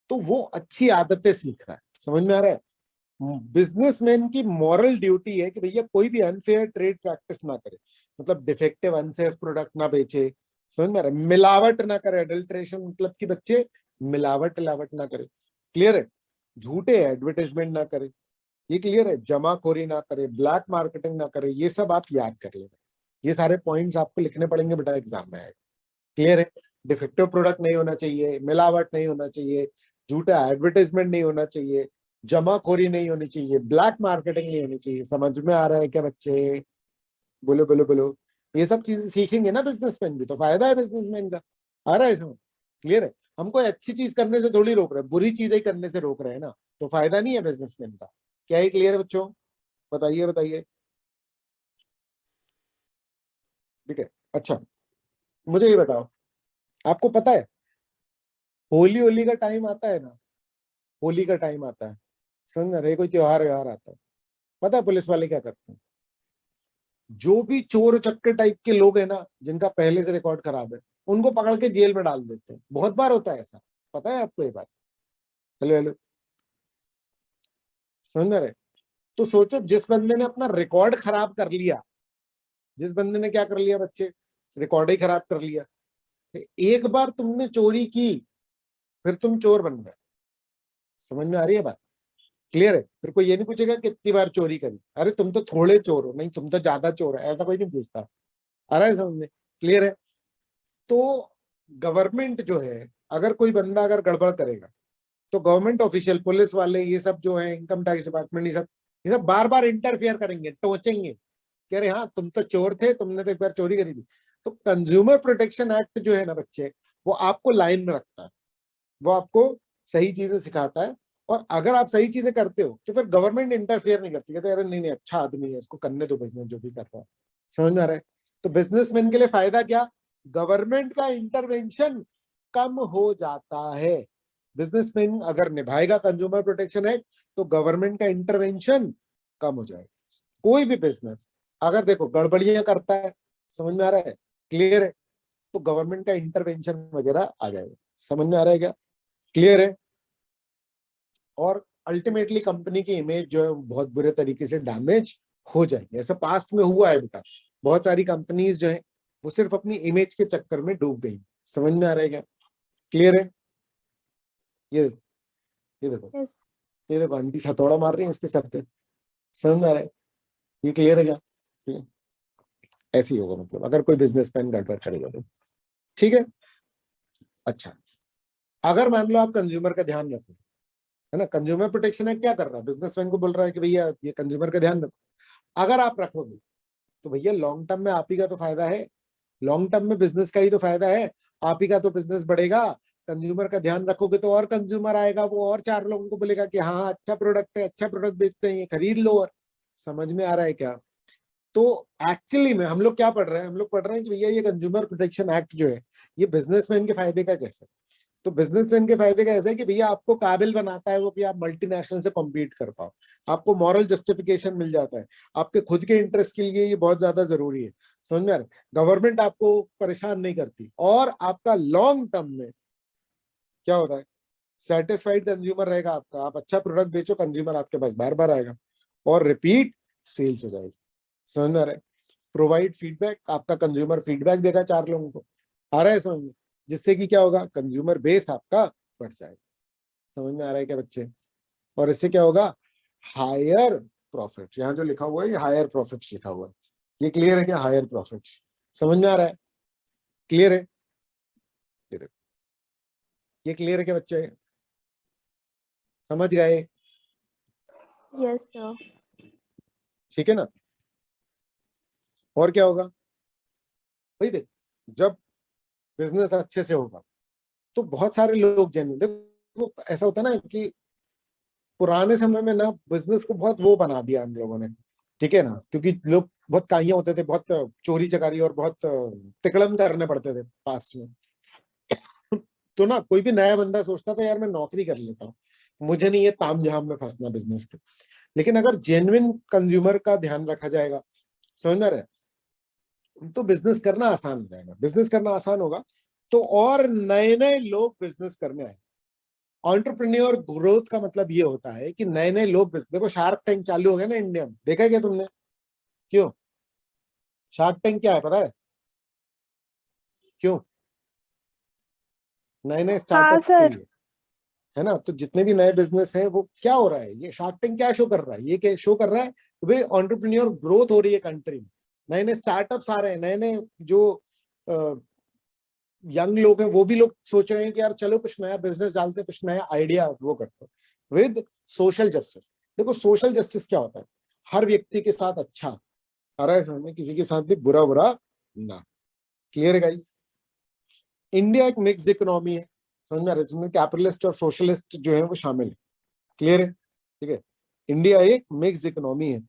तो वो अच्छी आदतें सीख रहा है। समझ में आ रहा है? बिजनेसमैन की मॉरल ड्यूटी है कि भैया कोई भी अनफेयर ट्रेड प्रैक्टिस ना करे, मतलब डिफेक्टिव अनसेफ प्रोडक्ट ना बेचे, समझ में आ रहा है? मिलावट ना करे, एडल्ट्रेशन मतलब कि बच्चे मिलावट लावट ना करे, क्लियर है? झूठे एडवर्टाइजमेंट ना करे, ये क्लियर है? जमाखोरी ना करे, ब्लैक मार्केटिंग ना करे, ये सब आप याद कर लेना। ये सारे पॉइंट्स आपको लिखने पड़ेंगे बेटा एग्जाम में आएगा। क्लियर है? डिफेक्टिव प्रोडक्ट नहीं होना चाहिए, मिलावट नहीं होना चाहिए, झूठा एडवर्टाइजमेंट नहीं होना चाहिए, जमाखोरी नहीं होनी चाहिए, ब्लैक मार्केटिंग नहीं होनी चाहिए। समझ में आ रहा है क्या बच्चे? बोलो बोलो बोलो। ये सब चीजें सीखेंगे ना बिजनेसमैन भी, तो फायदा है बिजनेसमैन का। आ रहा है इसमें? क्लियर है? हमको अच्छी चीज करने से थोड़ी रोक रहे हैं, बुरी चीजें करने से रोक रहे हैं ना, तो फायदा नहीं है बिजनेसमैन का। क्या ही क्लियर है बच्चों? बताइए बताइए। ठीक है, अच्छा मुझे ये बताओ, आपको पता है होली होली का टाइम आता है ना, होली का टाइम आता है, समझ रहे? कोई त्योहार व्योहार आता है, पता है पुलिस वाले क्या करते हैं? जो भी चोर चक्के टाइप के लोग हैं ना, जिनका पहले से रिकॉर्ड खराब है, उनको पकड़ के जेल में डाल देते हैं। बहुत बार होता है ऐसा, पता है आपको ये बात? हेलो हेलो, समझ में आ रहा है? तो सोचो जिस बंदे ने अपना रिकॉर्ड खराब कर लिया, जिस बंदे ने क्या कर लिया बच्चे, रिकॉर्ड ही खराब कर लिया। एक बार तुमने चोरी की, फिर तुम चोर बन गए। समझ में आ रही है बात? क्लियर है? फिर कोई ये नहीं पूछेगा कितनी बार चोरी करी, अरे तुम तो थोड़े चोर हो, नहीं तुम तो ज्यादा चोर है, ऐसा कोई नहीं पूछता। आ रहा है समझ में? क्लियर है? तो गवर्नमेंट जो है, अगर कोई बंदा अगर गड़बड़ करेगा तो गवर्नमेंट ऑफिशियल, पुलिस वाले, ये सब जो है, इनकम टैक्स डिपार्टमेंट, ये सब बार बार इंटरफेयर करेंगे, टोचेंगे कि अरे हाँ तुम तो चोर थे, तुमने तो एक बार चोरी करी थी। तो कंज्यूमर प्रोटेक्शन एक्ट जो है ना बच्चे, वो आपको लाइन में रखता है, वो आपको सही चीजें सिखाता है। और अगर आप सही चीजें करते हो तो फिर गवर्नमेंट इंटरफेयर नहीं करती, कहते अरे नहीं नहीं अच्छा आदमी है, इसको करने दो बिजनेस जो भी कर रहा है। समझ में आ रहा है? तो बिजनेसमैन के लिए फायदा क्या, गवर्नमेंट का इंटरवेंशन कम हो जाता है। बिजनेसमैन अगर निभाएगा कंज्यूमर प्रोटेक्शन एक्ट तो गवर्नमेंट का इंटरवेंशन कम हो जाएगा। कोई भी बिजनेस अगर देखो गड़बड़ियां करता है, समझ में आ रहा है? क्लियर है? तो गवर्नमेंट का इंटरवेंशन वगैरह आ जाएगा। समझ में आ रहा है क्या? क्लियर है? और अल्टीमेटली कंपनी की इमेज जो है बहुत बुरे तरीके से डैमेज हो जाएगी। ऐसा पास्ट में हुआ है बेटा, बहुत सारी कंपनीज जो है वो सिर्फ अपनी इमेज के चक्कर में डूब गई। समझ में आ रहा है क्या? क्लियर है? ये देखो, ये देखो आंटी हथौड़ा मार रही है इसके सर पे। समझ में आ रहा है? ये क्लियर है क्या? ऐसे ही होगा, मतलब अगर कोई बिजनेसमैन गड़बड़ करेगा तो। ठीक है? अच्छा, अगर मान लो आप कंज्यूमर का ध्यान रखो, है ना, कंज्यूमर प्रोटेक्शन एक्ट क्या कर रहा है, बिजनेसमैन को बोल रहा है कि भैया ये कंज्यूमर का ध्यान रखो। अगर आप रखोगे तो भैया लॉन्ग टर्म में आप ही का तो फायदा है, लॉन्ग टर्म में बिजनेस का ही तो फायदा है, आप ही का तो बिजनेस बढ़ेगा। कंज्यूमर का ध्यान रखोगे तो और कंज्यूमर आएगा, वो और 4 लोगों को बोलेगा कि हाँ अच्छा प्रोडक्ट है, अच्छा प्रोडक्ट बेचते हैं, ये खरीद लो। और समझ में आ रहा है क्या? तो एक्चुअली में हम लोग क्या पढ़ रहे हैं, हम लोग पढ़ रहे हैं कि भैया ये कंज्यूमर प्रोटेक्शन एक्ट जो है ये बिजनेसमैन के फायदे का कैसे। तो बिजनेसमैन के फायदे का ऐसा है कि भैया आपको काबिल बनाता है वो कि आप मल्टीनेशनल से कॉम्पीट कर पाओ, आपको मॉरल जस्टिफिकेशन मिल जाता है, आपके खुद के इंटरेस्ट के लिए ये बहुत ज्यादा जरूरी है। समझ में आ रहा है? गवर्नमेंट आपको परेशान नहीं करती, और आपका लॉन्ग टर्म में क्या होता है, सेटिस्फाइड कंज्यूमर रहेगा आपका, आप अच्छा प्रोडक्ट बेचो, कंज्यूमर आपके पास बार बार आएगा और रिपीट सेल्स हो जाएगी। समझ में आ रहा है? प्रोवाइड फीडबैक, आपका कंज्यूमर फीडबैक देगा 4 लोगों को। आ रहा है समझ में? जिससे कि क्या होगा, कंज्यूमर बेस आपका बढ़ जाएगा। समझ में आ रहा है क्या बच्चे? और इससे क्या होगा, हायर प्रॉफिट, यहाँ जो लिखा हुआ है ये हायर प्रॉफिट्स लिखा हुआ है, ये क्लियर है क्या? Higher profits. समझ में आ रहा है? क्लियर है? ये देखो, ये क्लियर है क्या बच्चे? समझ गए? Yes sir. ठीक है ना? और क्या होगा भाई, देख जब बिजनेस अच्छे से होगा तो बहुत सारे लोग जेन्युइन, देखो ऐसा होता है ना कि पुराने समय में ना बिजनेस को बहुत वो बना दिया हम लोगों ने, ठीक है ना, क्योंकि लोग बहुत काइयां होते थे, बहुत चोरी चकारी और बहुत तिकड़म करने पड़ते थे पास्ट में। तो ना कोई भी नया बंदा सोचता था यार मैं नौकरी कर लेता हूँ, मुझे नहीं ये ताम झाम में फंसना बिजनेस के। लेकिन अगर जेन्युइन कंज्यूमर का ध्यान रखा जाएगा, समझ में रहे, तो बिजनेस करना आसान हो जाएगा। बिजनेस करना आसान होगा तो और नए नए लोग बिजनेस करने आए। एंटरप्रेन्योर ग्रोथ का मतलब ये होता है कि नए नए लोग बिजनेस, देखो शार्क टैंक चालू हो गया ना इंडिया में, देखा क्या तुमने? क्यों शार्क टैंक क्या है पता है? क्यों? नए नए हाँ स्टार्टअप्स के सर। लिए, है ना। तो जितने भी नए बिजनेस हैं वो क्या हो रहा है, ये शार्क टैंक क्या शो कर रहा है, ये क्या शो कर रहा है कि भाई एंटरप्रेन्योर ग्रोथ हो रही है कंट्री में, नए नए स्टार्टअप्स आ रहे हैं, नए नए जो यंग लोग हैं वो भी लोग सोच रहे हैं कि यार चलो कुछ नया बिजनेस डालते, कुछ नया आइडिया वो करते विद सोशल जस्टिस। देखो सोशल जस्टिस क्या होता है, हर व्यक्ति के साथ अच्छा आ रहा है समझ में, किसी के साथ भी बुरा बुरा ना। क्लियर है गाइस? इंडिया एक मिक्स इकोनॉमी है, समझ में आ रहा है, जिसमें कैपिटलिस्ट और सोशलिस्ट जो है वो शामिल है। क्लियर है? ठीक है, इंडिया एक मिक्स इकोनॉमी है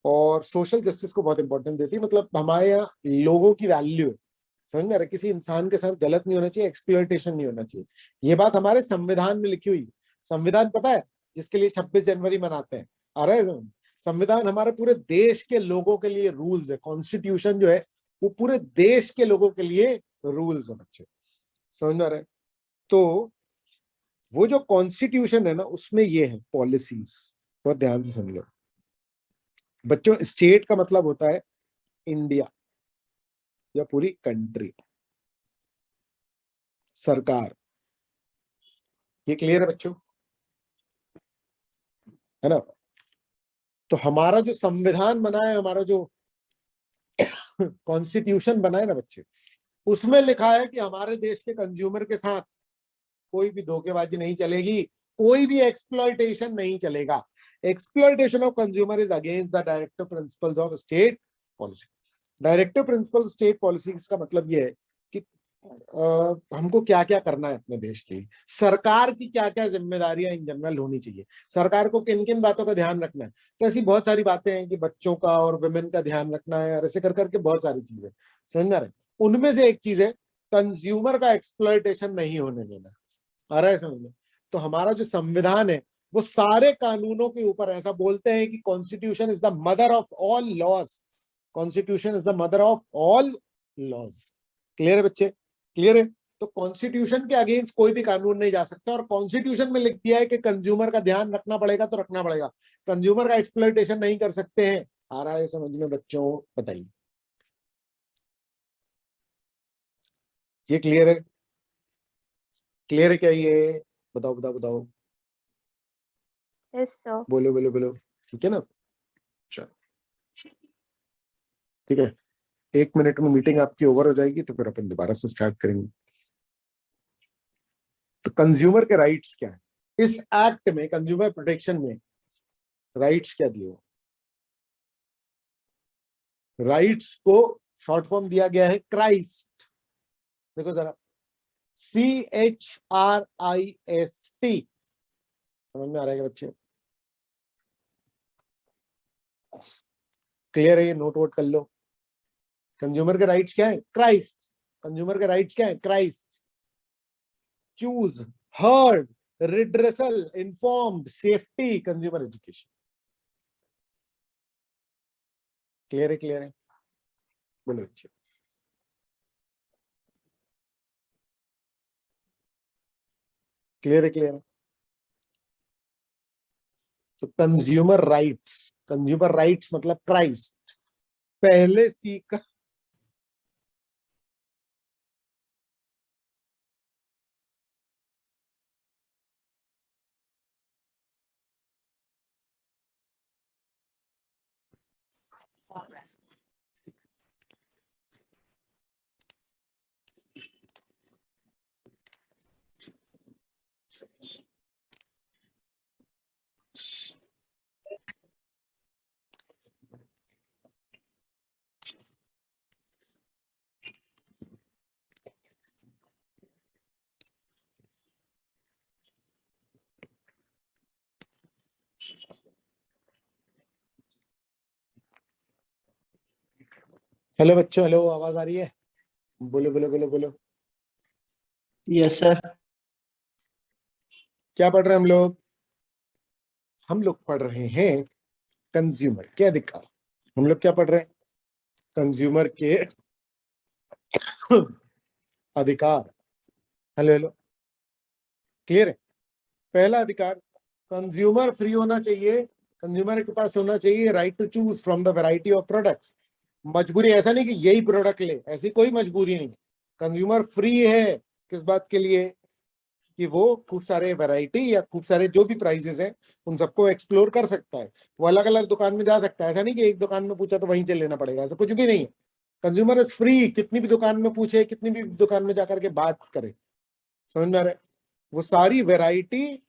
और सोशल जस्टिस को बहुत इंपॉर्टेंस देती है, मतलब हमारे यहाँ लोगों की वैल्यू है। समझ में आ रहा है? किसी इंसान के साथ गलत नहीं होना चाहिए, एक्सप्लॉयटेशन नहीं होना चाहिए। ये बात हमारे संविधान में लिखी हुई है। संविधान पता है जिसके लिए 26 जनवरी मनाते हैं, आ रहा है समझ? संविधान हमारे पूरे देश के लोगों के लिए रूल्स है, कॉन्स्टिट्यूशन जो है वो पूरे देश के लोगों के लिए रूल्स है बच्चे। समझ में आ रहा है? तो वो जो कॉन्स्टिट्यूशन है ना उसमें ये है पॉलिसीज बहुत ध्यान से समझो बच्चों। स्टेट का मतलब होता है इंडिया या पूरी कंट्री, सरकार। ये क्लियर है बच्चों, है ना? तो हमारा जो संविधान बना है, हमारा जो कॉन्स्टिट्यूशन बना है ना बच्चे, उसमें लिखा है कि हमारे देश के कंज्यूमर के साथ कोई भी धोखेबाजी नहीं चलेगी, कोई भी एक्सप्लॉयटेशन नहीं चलेगा। Exploitation of consumer is against the directive principles of state policy. Directive principle state policy का मतलब ये है कि हमको क्या क्या करना है अपने देश के लिए, सरकार की क्या क्या जिम्मेदारियां इन जनरल होनी चाहिए, सरकार को किन किन बातों का ध्यान रखना है। तो ऐसी बहुत सारी बातें हैं कि बच्चों का और विमेन का ध्यान रखना है, और ऐसे कर करके बहुत सारी चीजें समझ में आ रही है। उनमें से एक चीज है कंज्यूमर का एक्सप्लॉयटेशन नहीं होने देना। आ रहा है समझ में? तो हमारा जो संविधान है वो सारे कानूनों के ऊपर, ऐसा बोलते हैं कि constitution is the mother of all laws. Constitution is the mother of all laws. Clear है बच्चे? क्लियर है? तो कॉन्स्टिट्यूशन के अगेंस्ट कोई भी कानून नहीं जा सकता, और कॉन्स्टिट्यूशन में लिख दिया है कि कंज्यूमर का ध्यान रखना पड़ेगा तो रखना पड़ेगा, कंज्यूमर का एक्सप्लॉयटेशन नहीं कर सकते हैं। आ रहा है समझ में बच्चों? बताइए, ये क्लियर है? क्लियर है क्या ये? बताओ बताओ बताओ, Yes, sir. बोलो बोलो बोलो। ठीक है ना? चलो ठीक है, 1 मिनट में मीटिंग आपकी ओवर हो जाएगी, तो फिर अपन दोबारा से स्टार्ट करेंगे। तो कंज्यूमर के राइट्स क्या है इस एक्ट में, कंज्यूमर प्रोटेक्शन में राइट्स क्या दिए? राइट्स को शॉर्ट फॉर्म दिया गया है क्राइस्ट। देखो जरा, CHRIST। समझ में आ रहा है बच्चे? क्लियर है? ये नोट वोट कर लो। कंज्यूमर के राइट्स क्या है? क्राइस्ट। कंज्यूमर के राइट्स क्या है? Christ. Choose, heard, redressal, informed, safety, consumer education. Clear है? क्लियर है? बोलो अच्छे। क्लियर है? क्लियर है? तो कंज्यूमर राइट्स मतलब क्राइस्ट। पहले सी का हेलो बच्चों, हेलो, आवाज आ रही है? बोलो बोलो बोलो बोलो। Yes sir. क्या पढ़ रहे हैं हम लोग? हम लोग पढ़ रहे हैं कंज्यूमर के अधिकार। हम लोग क्या पढ़ रहे हैं? कंज्यूमर के अधिकार। हेलो हेलो, क्लियर है? पहला अधिकार, कंज्यूमर फ्री होना चाहिए, कंज्यूमर के पास होना चाहिए right to choose from the variety of products. मजबूरी ऐसा नहीं कि यही प्रोडक्ट ले, ऐसी कोई मजबूरी नहीं। कंज्यूमर फ्री है किस बात के लिए? कि वो खूब सारे वैरायटी या खूब सारे जो भी प्राइजेस हैं उन सबको एक्सप्लोर कर सकता है। वो अलग अलग दुकान में जा सकता है, ऐसा नहीं कि एक दुकान में पूछा तो वहीं से लेना पड़ेगा, ऐसा कुछ भी नहीं है। कंज्यूमर इज फ्री, कितनी भी दुकान में पूछे, कितनी भी दुकान में जाकर के बात करे। समझ में आ रहा है? वो सारी वैरायटी,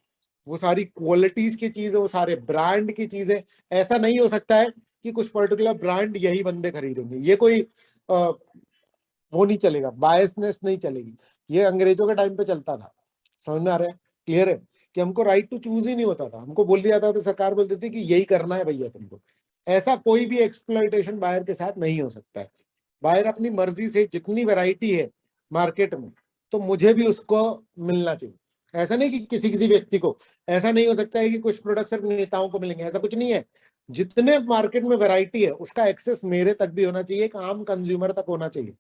वो सारी क्वालिटीज की चीज है, वो सारे ब्रांड की चीज है। ऐसा नहीं हो सकता है कि कुछ पर्टिकुलर ब्रांड यही बंदे खरीदेंगे, ये कोई वो नहीं चलेगा, बायसनेस नहीं चलेगी। ये अंग्रेजों के टाइम पे चलता था। समझ में आ रहा है? क्लियर है? कि हमको राइट टू चूज ही नहीं होता था, हमको बोल दिया जाता था, सरकार बोलती थी कि यही करना है भैया तुमको। ऐसा कोई भी एक्सप्लॉयटेशन बायर के साथ नहीं हो सकता है। बायर अपनी मर्जी से जितनी वैरायटी है मार्केट में, तो मुझे भी उसको मिलना चाहिए। ऐसा नहीं कि किसी किसी व्यक्ति को, ऐसा नहीं हो सकता है कि कुछ प्रोडक्ट सिर्फ नेताओं को मिलेंगे, ऐसा कुछ नहीं है। जितने मार्केट में वैरायटी है उसका एक्सेस मेरे तक भी होना चाहिए, एक आम कंज्यूमर तक होना चाहिए।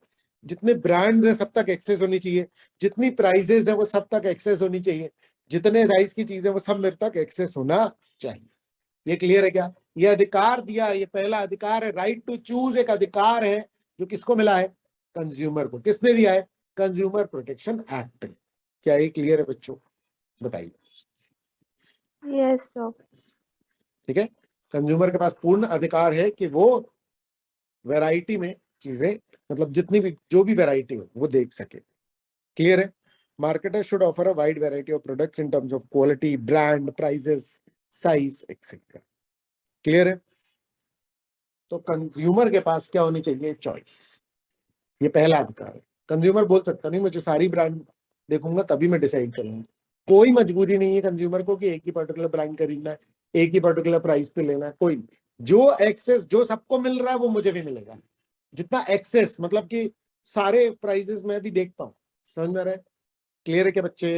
जितने ब्रांड्स हैं सब तक एक्सेस होनी चाहिए, जितनी प्राइजेस है वो सब तक एक्सेस होनी चाहिए, जितने साइज की चीजें वो सब मेरे तक एक्सेस होना चाहिए। ये क्लियर है क्या? ये अधिकार दिया, ये पहला अधिकार है, राइट टू चूज एक अधिकार है जो किसको मिला है? कंज्यूमर को। किसने दिया है? Consumer protection act. क्या ये क्लियर है बच्चों? बताइए। Yes, sir. ठीक है, कंज्यूमर के पास पूर्ण अधिकार है कि वो वैरायटी में चीजें, मतलब जितनी भी जो भी वैरायटी हो वो देख सके। क्लियर है? Marketer should offer a wide variety of products in terms of quality, brand, prices, size etcetera. Clear है? तो कंज्यूमर के पास क्या होनी चाहिए? चॉइस। ये पहला अधिकार है। कंज्यूमर बोल सकता नहीं मुझे सारी ब्रांड देखूंगा तभी मैं डिसाइड करूंगा। कोई मजबूरी नहीं है कंज्यूमर को कि एक ही पर्टिकुलर ब्रांड खरीदना है, एक ही पर्टिकुलर प्राइस पे लेना है। कोई जो एक्सेस जो सबको मिल रहा है वो मुझे भी मिलेगा। जितना एक्सेस मतलब कि सारे प्राइसेस मैं भी देखता हूँ। समझ में आ रहा है? क्लियर है क्या बच्चे?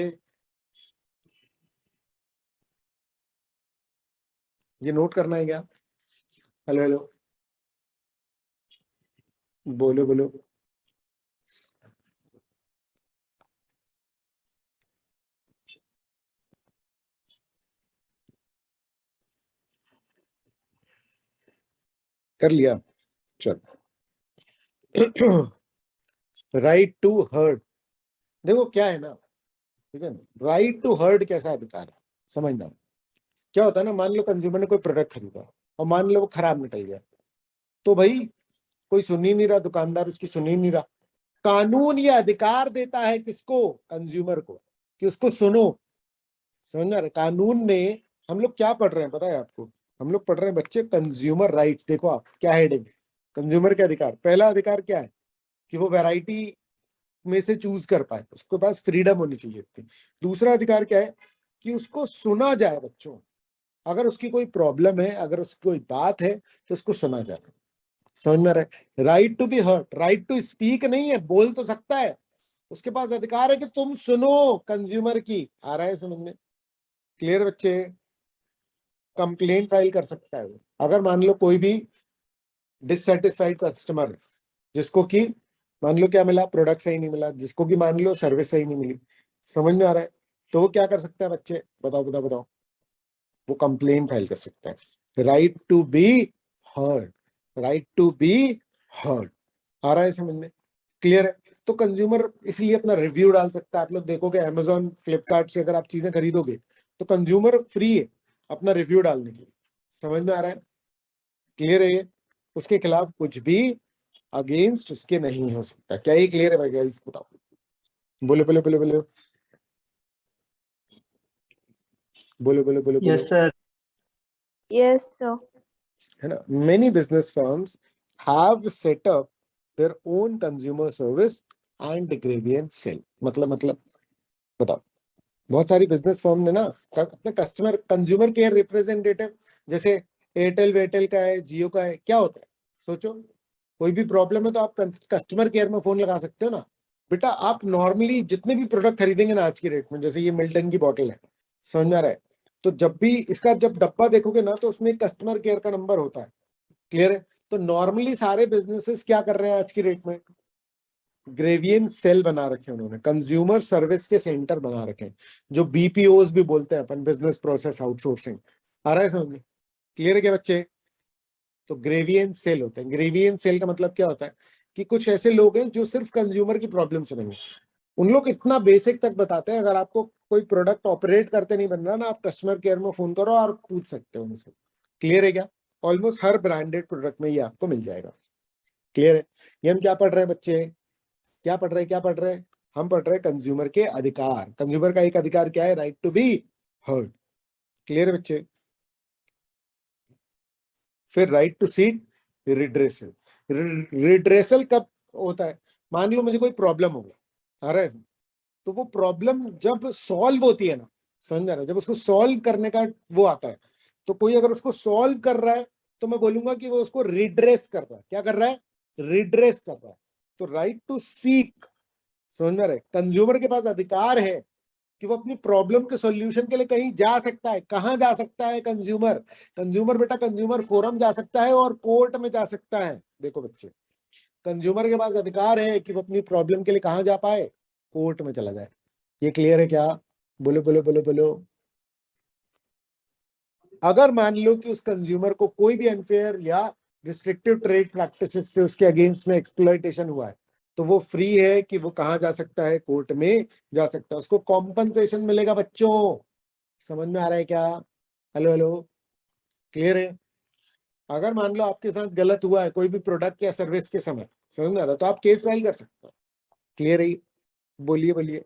ये नोट करना है क्या? हेलो हेलो, बोलो बोलो। कर लिया? चलो। Right to hurt. देखो क्या है ना, ठीक है, राइट टू हर्ट कैसा अधिकार है समझना। क्या होता है ना, मान लो कंज्यूमर ने कोई प्रोडक्ट खरीदा और मान लो वो खराब निकल गया, तो भाई कोई सुन ही नहीं रहा, दुकानदार उसकी सुन ही नहीं रहा। कानून ये अधिकार देता है किसको? कंज्यूमर को, कि उसको सुनो। समझ रहे? कानून में हम लोग क्या पढ़ रहे हैं पता है आपको? हम लोग पढ़ रहे हैं बच्चे कंज्यूमर राइट्स। देखो आप क्या हेडिंग, कंज्यूमर के अधिकार। पहला अधिकार क्या है? कि वो वैरायटी में से चूज कर पाए, उसके पास फ्रीडम होनी चाहिए थी। दूसरा अधिकार क्या है? कि उसको सुना जाए बच्चों। अगर उसकी कोई प्रॉब्लम है, अगर उसकी कोई बात है तो उसको सुना जाए। समझ में आ रहा है? Right to be hurt, right to speak नहीं है, बोल तो सकता है, उसके पास अधिकार है कि तुम सुनो कंज्यूमर की। आ रहा है समझ में? क्लियर बच्चे? कंप्लेंट फाइल कर सकता है वो। अगर मान लो कोई भी डिससेटिस्फाइड कस्टमर है, जिसको कि मान लो क्या मिला, प्रोडक्ट सही नहीं मिला, जिसको कि मान लो सर्विस सही नहीं मिली। समझ में आ रहा है? तो वो क्या कर सकता है बच्चे? बताओ बताओ बताओ। वो कंप्लेंट फाइल कर सकता है। Right to be heard, right to be heard. आ रहा है समझ में? क्लियर है? तो कंज्यूमर इसलिए अपना रिव्यू डाल सकता है। आप लोग देखोगे अमेजोन, फ्लिपकार्ट से अगर आप चीजें खरीदोगे तो कंज्यूमर फ्री है अपना रिव्यू डालने के लिए। समझ में आ रहा है? क्लियर है ये? उसके खिलाफ कुछ भी अगेंस्ट उसके नहीं हो सकता। क्या ये क्लियर है भाई गाइस? बताओ, बोलो बोलो बोलो बोलो बोलो बोलो बोलो बोलो। Yes, sir. Yes, sir. है ना? Many business firms have set up their own consumer service and grievance cell. मतलब बताओ, बहुत सारी बिजनेस फर्म ने ना अपने कस्टमर कंज्यूमर केयर रिप्रेजेंटेटिव, जैसे एयरटेल वेयरटेल का है, जियो का है। क्या होता है सोचो, कोई भी प्रॉब्लम है तो आप कस्टमर केयर में फोन लगा सकते हो ना। बेटा आप नॉर्मली जितने भी प्रोडक्ट खरीदेंगे ना आज की रेट में, जैसे ये मिल्टन की बॉटल है, समझ में आ रहा है? तो जब भी इसका जब डब्बा देखोगे ना तो उसमें कस्टमर केयर का नंबर होता है। क्लियर है? तो नॉर्मली सारे बिजनेसेस क्या कर रहे हैं आज की रेट में? ग्रेवियन सेल बना रखे हैं उन्होंने, कंज्यूमर सर्विस के सेंटर बना रखे हैं, जो बीपीओस भी बोलते हैं अपन, बिजनेस प्रोसेस आउटसोर्सिंग। आ रहा है समझ में? क्लियर है क्या बच्चे? तो ग्रेवियन सेल होते हैं। ग्रेवियन सेल का मतलब क्या होता है? कि कुछ ऐसे लोग हैं जो सिर्फ कंज्यूमर की प्रॉब्लम सुनेंगे। उन लोग इतना बेसिक तक बताते हैं, अगर आपको कोई प्रोडक्ट ऑपरेट करते नहीं बन रहा ना, आप कस्टमर केयर में फोन करो और पूछ सकते हो उनसे। क्लियर है क्या? ऑलमोस्ट हर ब्रांडेड प्रोडक्ट में ये आपको मिल जाएगा। क्लियर है? ये हम क्या पढ़ रहे हैं बच्चे? क्या पढ़ रहे हैं? क्या पढ़ रहे हैं? हम पढ़ रहे हैं कंज्यूमर के अधिकार। कंज्यूमर का एक अधिकार क्या है? Right to be heard. Clear है बच्चे? फिर right to seek redressal. Redressal कब होता है? मान लो मुझे कोई प्रॉब्लम हो गया, आ रहा है? तो वो प्रॉब्लम जब सॉल्व होती है ना, समझ आ रहा है, जब उसको सॉल्व करने का वो आता है, तो कोई अगर उसको सॉल्व कर रहा है तो मैं बोलूंगा कि वो उसको रिड्रेस कर रहा है। क्या कर रहा है? रिड्रेस कर रहा है। तो राइट टू सीक, समझ में आ रहा है, कंज्यूमर के पास अधिकार है कि वो अपनी प्रॉब्लम के सॉल्यूशन के लिए कहीं जा सकता है। कहां जा सकता है कंज्यूमर? कंज्यूमर बेटा कंज्यूमर फोरम जा सकता है और कोर्ट में जा सकता है। देखो बच्चे, कंज्यूमर के पास अधिकार है कि वो अपनी प्रॉब्लम के लिए कहां जा पाए? कोर्ट में चला जाए। ये क्लियर है क्या? बोलो बोलो बोलो बोलो। अगर मान लो कि उस कंज्यूमर को कोई भी अनफेयर या रिस्ट्रिक्टिव ट्रेड प्रैक्टिसेस से उसके अगेंस्ट में एक्सप्लॉयटेशन हुआ है, तो वो फ्री है कि वो कहाँ जा सकता है, कोर्ट में जा सकता है, उसको कॉम्पनसेशन मिलेगा। बच्चों समझ में आ रहा है क्या? हेलो हेलो, क्लियर है? अगर मान लो आपके साथ गलत हुआ है कोई भी प्रोडक्ट या सर्विस के समय, समझ में आ रहा है, तो आप केस फाइल कर सकते हो। क्लियर है? बोलिए बोलिए।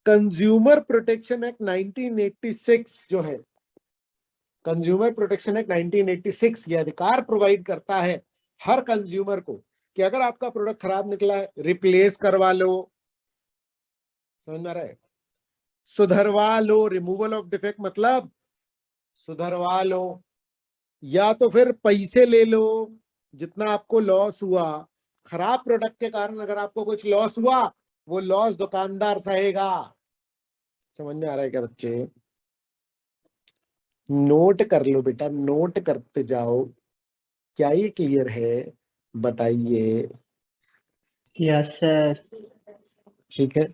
कंज्यूमर प्रोटेक्शन एक्ट 1986 जो है, कंज्यूमर प्रोटेक्शन एक्ट 1986 ये अधिकार प्रोवाइड करता है हर कंज्यूमर को कि अगर आपका प्रोडक्ट खराब निकला है, रिप्लेस करवा लो, समझ में आ रहा है, सुधरवा लो, रिमूवल ऑफ डिफेक्ट मतलब सुधरवा लो, या तो फिर पैसे ले लो जितना आपको लॉस हुआ। खराब प्रोडक्ट के कारण अगर आपको कुछ लॉस हुआ, वो लॉस दुकानदार सहेगा। समझ में आ रहा है क्या बच्चे? नोट कर लो बेटा, नोट करते जाओ। क्या ये क्लियर है? बताइए। Yes sir. ठीक है,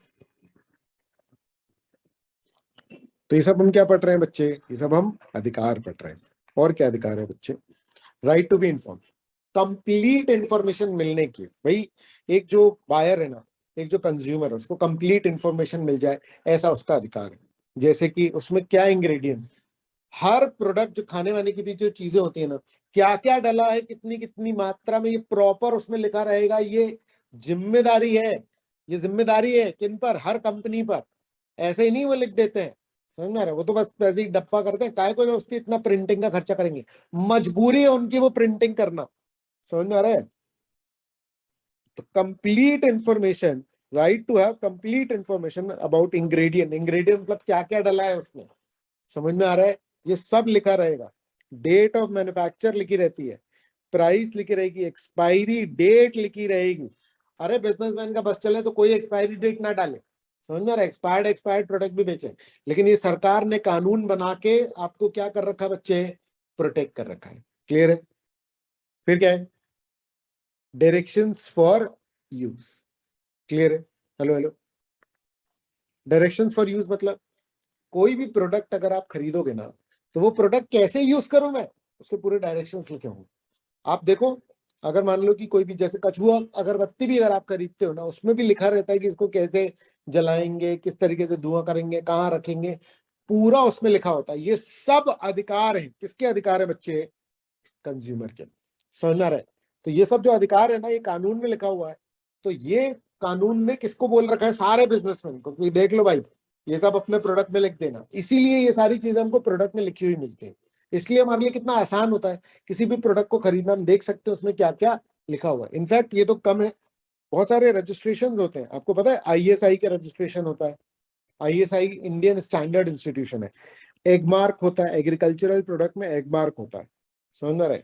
तो ये सब हम क्या पढ़ रहे हैं बच्चे? ये सब हम अधिकार पढ़ रहे हैं। और क्या अधिकार है बच्चे? Right to be inform, complete information मिलने की। भाई एक जो बायर है ना, एक जो कंज्यूमर है, उसको कंप्लीट इंफॉर्मेशन मिल जाए, ऐसा उसका अधिकार है। जैसे कि उसमें क्या इंग्रेडिएंट, हर प्रोडक्ट जो खाने वाने की भी जो चीजें होती है ना, क्या क्या डला है, कितनी कितनी मात्रा में, ये प्रॉपर उसमें लिखा रहेगा। ये जिम्मेदारी है, ये जिम्मेदारी है किन पर? हर कंपनी पर। ऐसे ही नहीं वो लिख देते हैं, समझ में आ रहा है? वो तो बस पैसे ही डप्पा करते हैं, काय को उसकी इतना प्रिंटिंग का खर्चा करेंगे, मजबूरी है उनकी वो प्रिंटिंग करना। समझ में आ रहा है? तो complete information, right to have complete information about ingredient. Ingredient मतलब क्या क्या डला है उसमें, समझ में आ रहा है? ये सब लिखा रहेगा। डेट ऑफ मैन्युफैक्चर लिखी रहती है, प्राइस लिखी रहेगी, एक्सपायरी डेट लिखी रहेगी। अरे बिजनेसमैन का बस चले तो कोई एक्सपायरी डेट ना डाले, समझ में आ रहा है? एक्सपायर्ड प्रोडक्ट भी बेचे, लेकिन ये सरकार ने कानून बना के आपको क्या कर रखा है बच्चे? प्रोटेक्ट कर रखा है। क्लियर है? फिर क्या है? Directions for use. क्लियर है? Hello hello, directions for use मतलब कोई भी प्रोडक्ट अगर आप खरीदोगे ना, तो वो प्रोडक्ट कैसे यूज करूं मैं, उसके पूरे डायरेक्शंस लिखे होंगे। आप देखो, अगर मान लो कि कोई भी जैसे कछुआ अगरबत्ती भी अगर आप खरीदते हो ना, उसमें भी लिखा रहता है कि इसको कैसे जलाएंगे, किस तरीके से धुआं करेंगे, कहाँ रखेंगे, पूरा उसमें लिखा होता है। ये सब अधिकार है, किसके अधिकार है बच्चे? कंज्यूमर के। समझना रहे? तो ये सब जो अधिकार है ना, ये कानून में लिखा हुआ है। तो ये कानून ने किसको बोल रखा है? सारे बिजनेसमैन को। तो देख लो भाई, ये सब अपने प्रोडक्ट में लिख देना। इसीलिए ये सारी चीजें हमको प्रोडक्ट में लिखी हुई मिलती है। इसलिए हमारे लिए कितना आसान होता है किसी भी प्रोडक्ट को खरीदना। हम देख सकते हैं उसमें क्या क्या लिखा हुआ है। इनफैक्ट ये तो कम है, बहुत सारे रजिस्ट्रेशन होते हैं। आपको पता है ISI का रजिस्ट्रेशन होता है। ISI इंडियन स्टैंडर्ड इंस्टीट्यूशन है। एगमार्क होता है, एग्रीकल्चरल प्रोडक्ट में एगमार्क होता है, समझ रहे?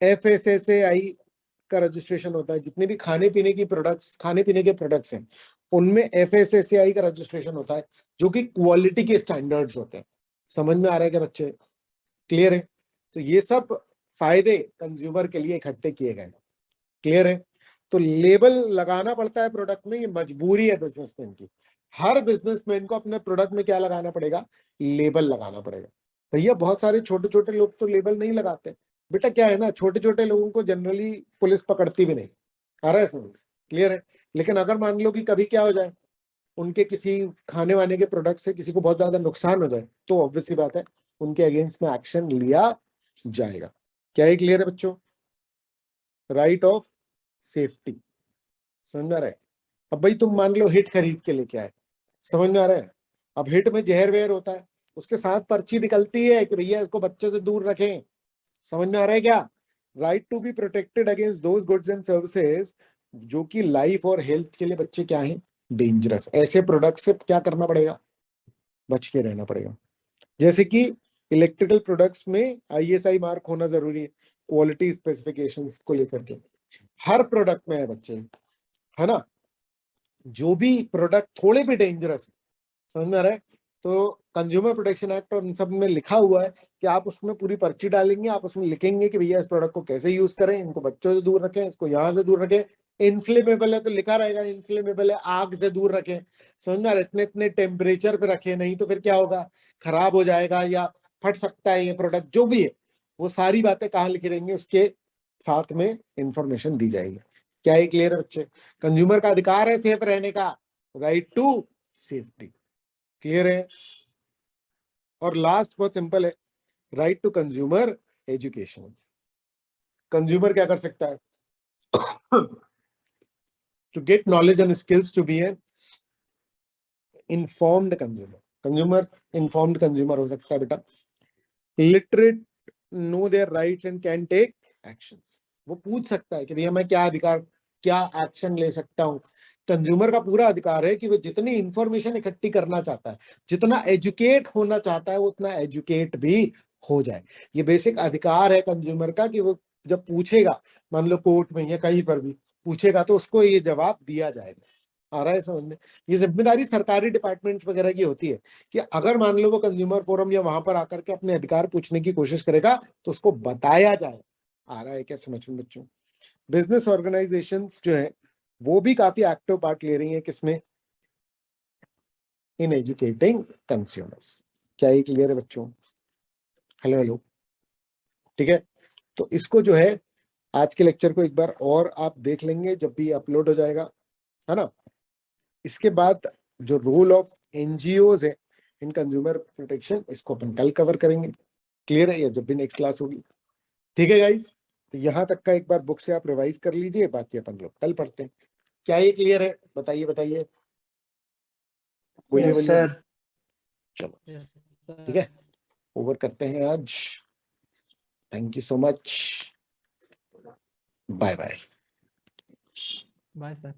FSSAI का रजिस्ट्रेशन होता है। जितने भी खाने पीने की प्रोडक्ट्स, खाने पीने के प्रोडक्ट्स हैं, उनमें FSSAI का रजिस्ट्रेशन होता है, जो कि क्वालिटी के स्टैंडर्ड्स होते हैं। समझ में आ रहा है क्या बच्चे? क्लियर है? तो ये सब फायदे कंज्यूमर के लिए इकट्ठे किए गए। क्लियर है? तो लेबल लगाना पड़ता है प्रोडक्ट में, ये मजबूरी है बिजनेसमैन की। हर बिजनेसमैन को अपने प्रोडक्ट में क्या लगाना पड़ेगा? लेबल लगाना पड़ेगा। भैया बहुत सारे छोटे छोटे लोग तो लेबल नहीं लगाते। बेटा क्या है ना, छोटे छोटे लोगों को जनरली पुलिस पकड़ती भी नहीं। आ रहा है समझ? क्लियर है? लेकिन अगर मान लो कि कभी क्या हो जाए, उनके किसी खाने वाने के प्रोडक्ट से किसी को बहुत ज्यादा नुकसान हो जाए, तो ऑब्वियस सी बात है उनके अगेंस्ट में एक्शन लिया जाएगा। क्या ये क्लियर है बच्चों? Right of safety. समझ में आ रहा है? अब भाई तुम मान लो हिट खरीद के लेके आए, समझ में आ रहा है? अब हिट में जहर वहर होता है, उसके साथ पर्ची निकलती है कि भैया इसको बच्चों से दूर रखें। समझ में आ रहा है क्या? Right to be protected against those goods and services जो कि लाइफ और हेल्थ के लिए बच्चे क्या है? डेंजरस। ऐसे प्रोडक्ट से क्या करना पड़ेगा? बच के रहना पड़ेगा। जैसे कि इलेक्ट्रिकल प्रोडक्ट्स में ISI मार्क होना जरूरी है, क्वालिटी स्पेसिफिकेशंस को लेकर के हर प्रोडक्ट में है बच्चे, है ना? जो भी प्रोडक्ट थोड़े भी डेंजरस है, समझ में आ रहा है, तो कंज्यूमर प्रोटेक्शन एक्ट और इन सब में लिखा हुआ है कि आप उसमें पूरी पर्ची डालेंगे, आप उसमें लिखेंगे कि भैया इस प्रोडक्ट को कैसे यूज करें, इनको बच्चों से दूर रखें, इसको यहाँ से दूर रखें। इनफ्लेमेबल है तो लिखा रहेगा इनफ्लेमेबल है, आग से दूर रखें। समझ में आ रहा है? इतने इतने टेम्परेचर पे रखें, नहीं तो फिर क्या होगा? खराब हो जाएगा या फट सकता है ये प्रोडक्ट, जो भी है वो सारी बातें कहाँ लिखी रहेंगी, उसके साथ में इंफॉर्मेशन दी जाएगी। क्या ये क्लियर है बच्चे? कंज्यूमर का अधिकार है सेफ रहने का, राइट टू सेफ्टी, क्लियर है? और लास्ट बहुत सिंपल है, right to consumer education. Consumer क्या कर सकता है? To get knowledge and skills to be an informed consumer. Consumer informed consumer हो सकता है बेटा, literate, know their rights and can take actions. वो पूछ सकता है कि भैया मैं क्या अधिकार, क्या एक्शन ले सकता हूँ। कंज्यूमर का पूरा अधिकार है कि वो जितनी इंफॉर्मेशन इकट्ठी करना चाहता है, जितना एजुकेट होना चाहता है, वो उतना एजुकेट भी हो जाए। ये बेसिक अधिकार है कंज्यूमर का कि वो जब पूछेगा, मान लो कोर्ट में या कहीं पर भी पूछेगा, तो उसको ये जवाब दिया जाएगा। आ रहा है समझ में? ये जिम्मेदारी सरकारी डिपार्टमेंट्स वगैरह की होती है कि अगर मान लो वो कंज्यूमर फोरम या वहां पर आकर के अपने अधिकार पूछने की कोशिश करेगा तो उसको बताया जाए। आ रहा है क्या समझ में बच्चों? बिजनेस ऑर्गेनाइजेशंस जो है वो भी काफी एक्टिव पार्ट ले रही है किसमें? इन एजुकेटिंग कंज्यूमर्स। क्या ये क्लियर है बच्चों? हेलो हेलो, ठीक है। तो इसको जो है आज के लेक्चर को एक बार और आप देख लेंगे जब भी अपलोड हो जाएगा, है ना। इसके बाद जो रोल ऑफ एनजीओज है इन कंज्यूमर प्रोटेक्शन, इसको अपन कल कवर करेंगे। क्लियर है? या जब भी नेक्स्ट क्लास होगी, ठीक है गाइस। तो यहाँ तक का एक बार बुक से आप रिवाइज कर लीजिए, बाकी अपन लोग कल पढ़ते हैं। क्या ये क्लियर है? बताइए बताइए, बोलिए Yes, बोलिए। sir. चलो ठीक है, ओवर करते हैं आज। Thank you so much, bye bye. Bye sir.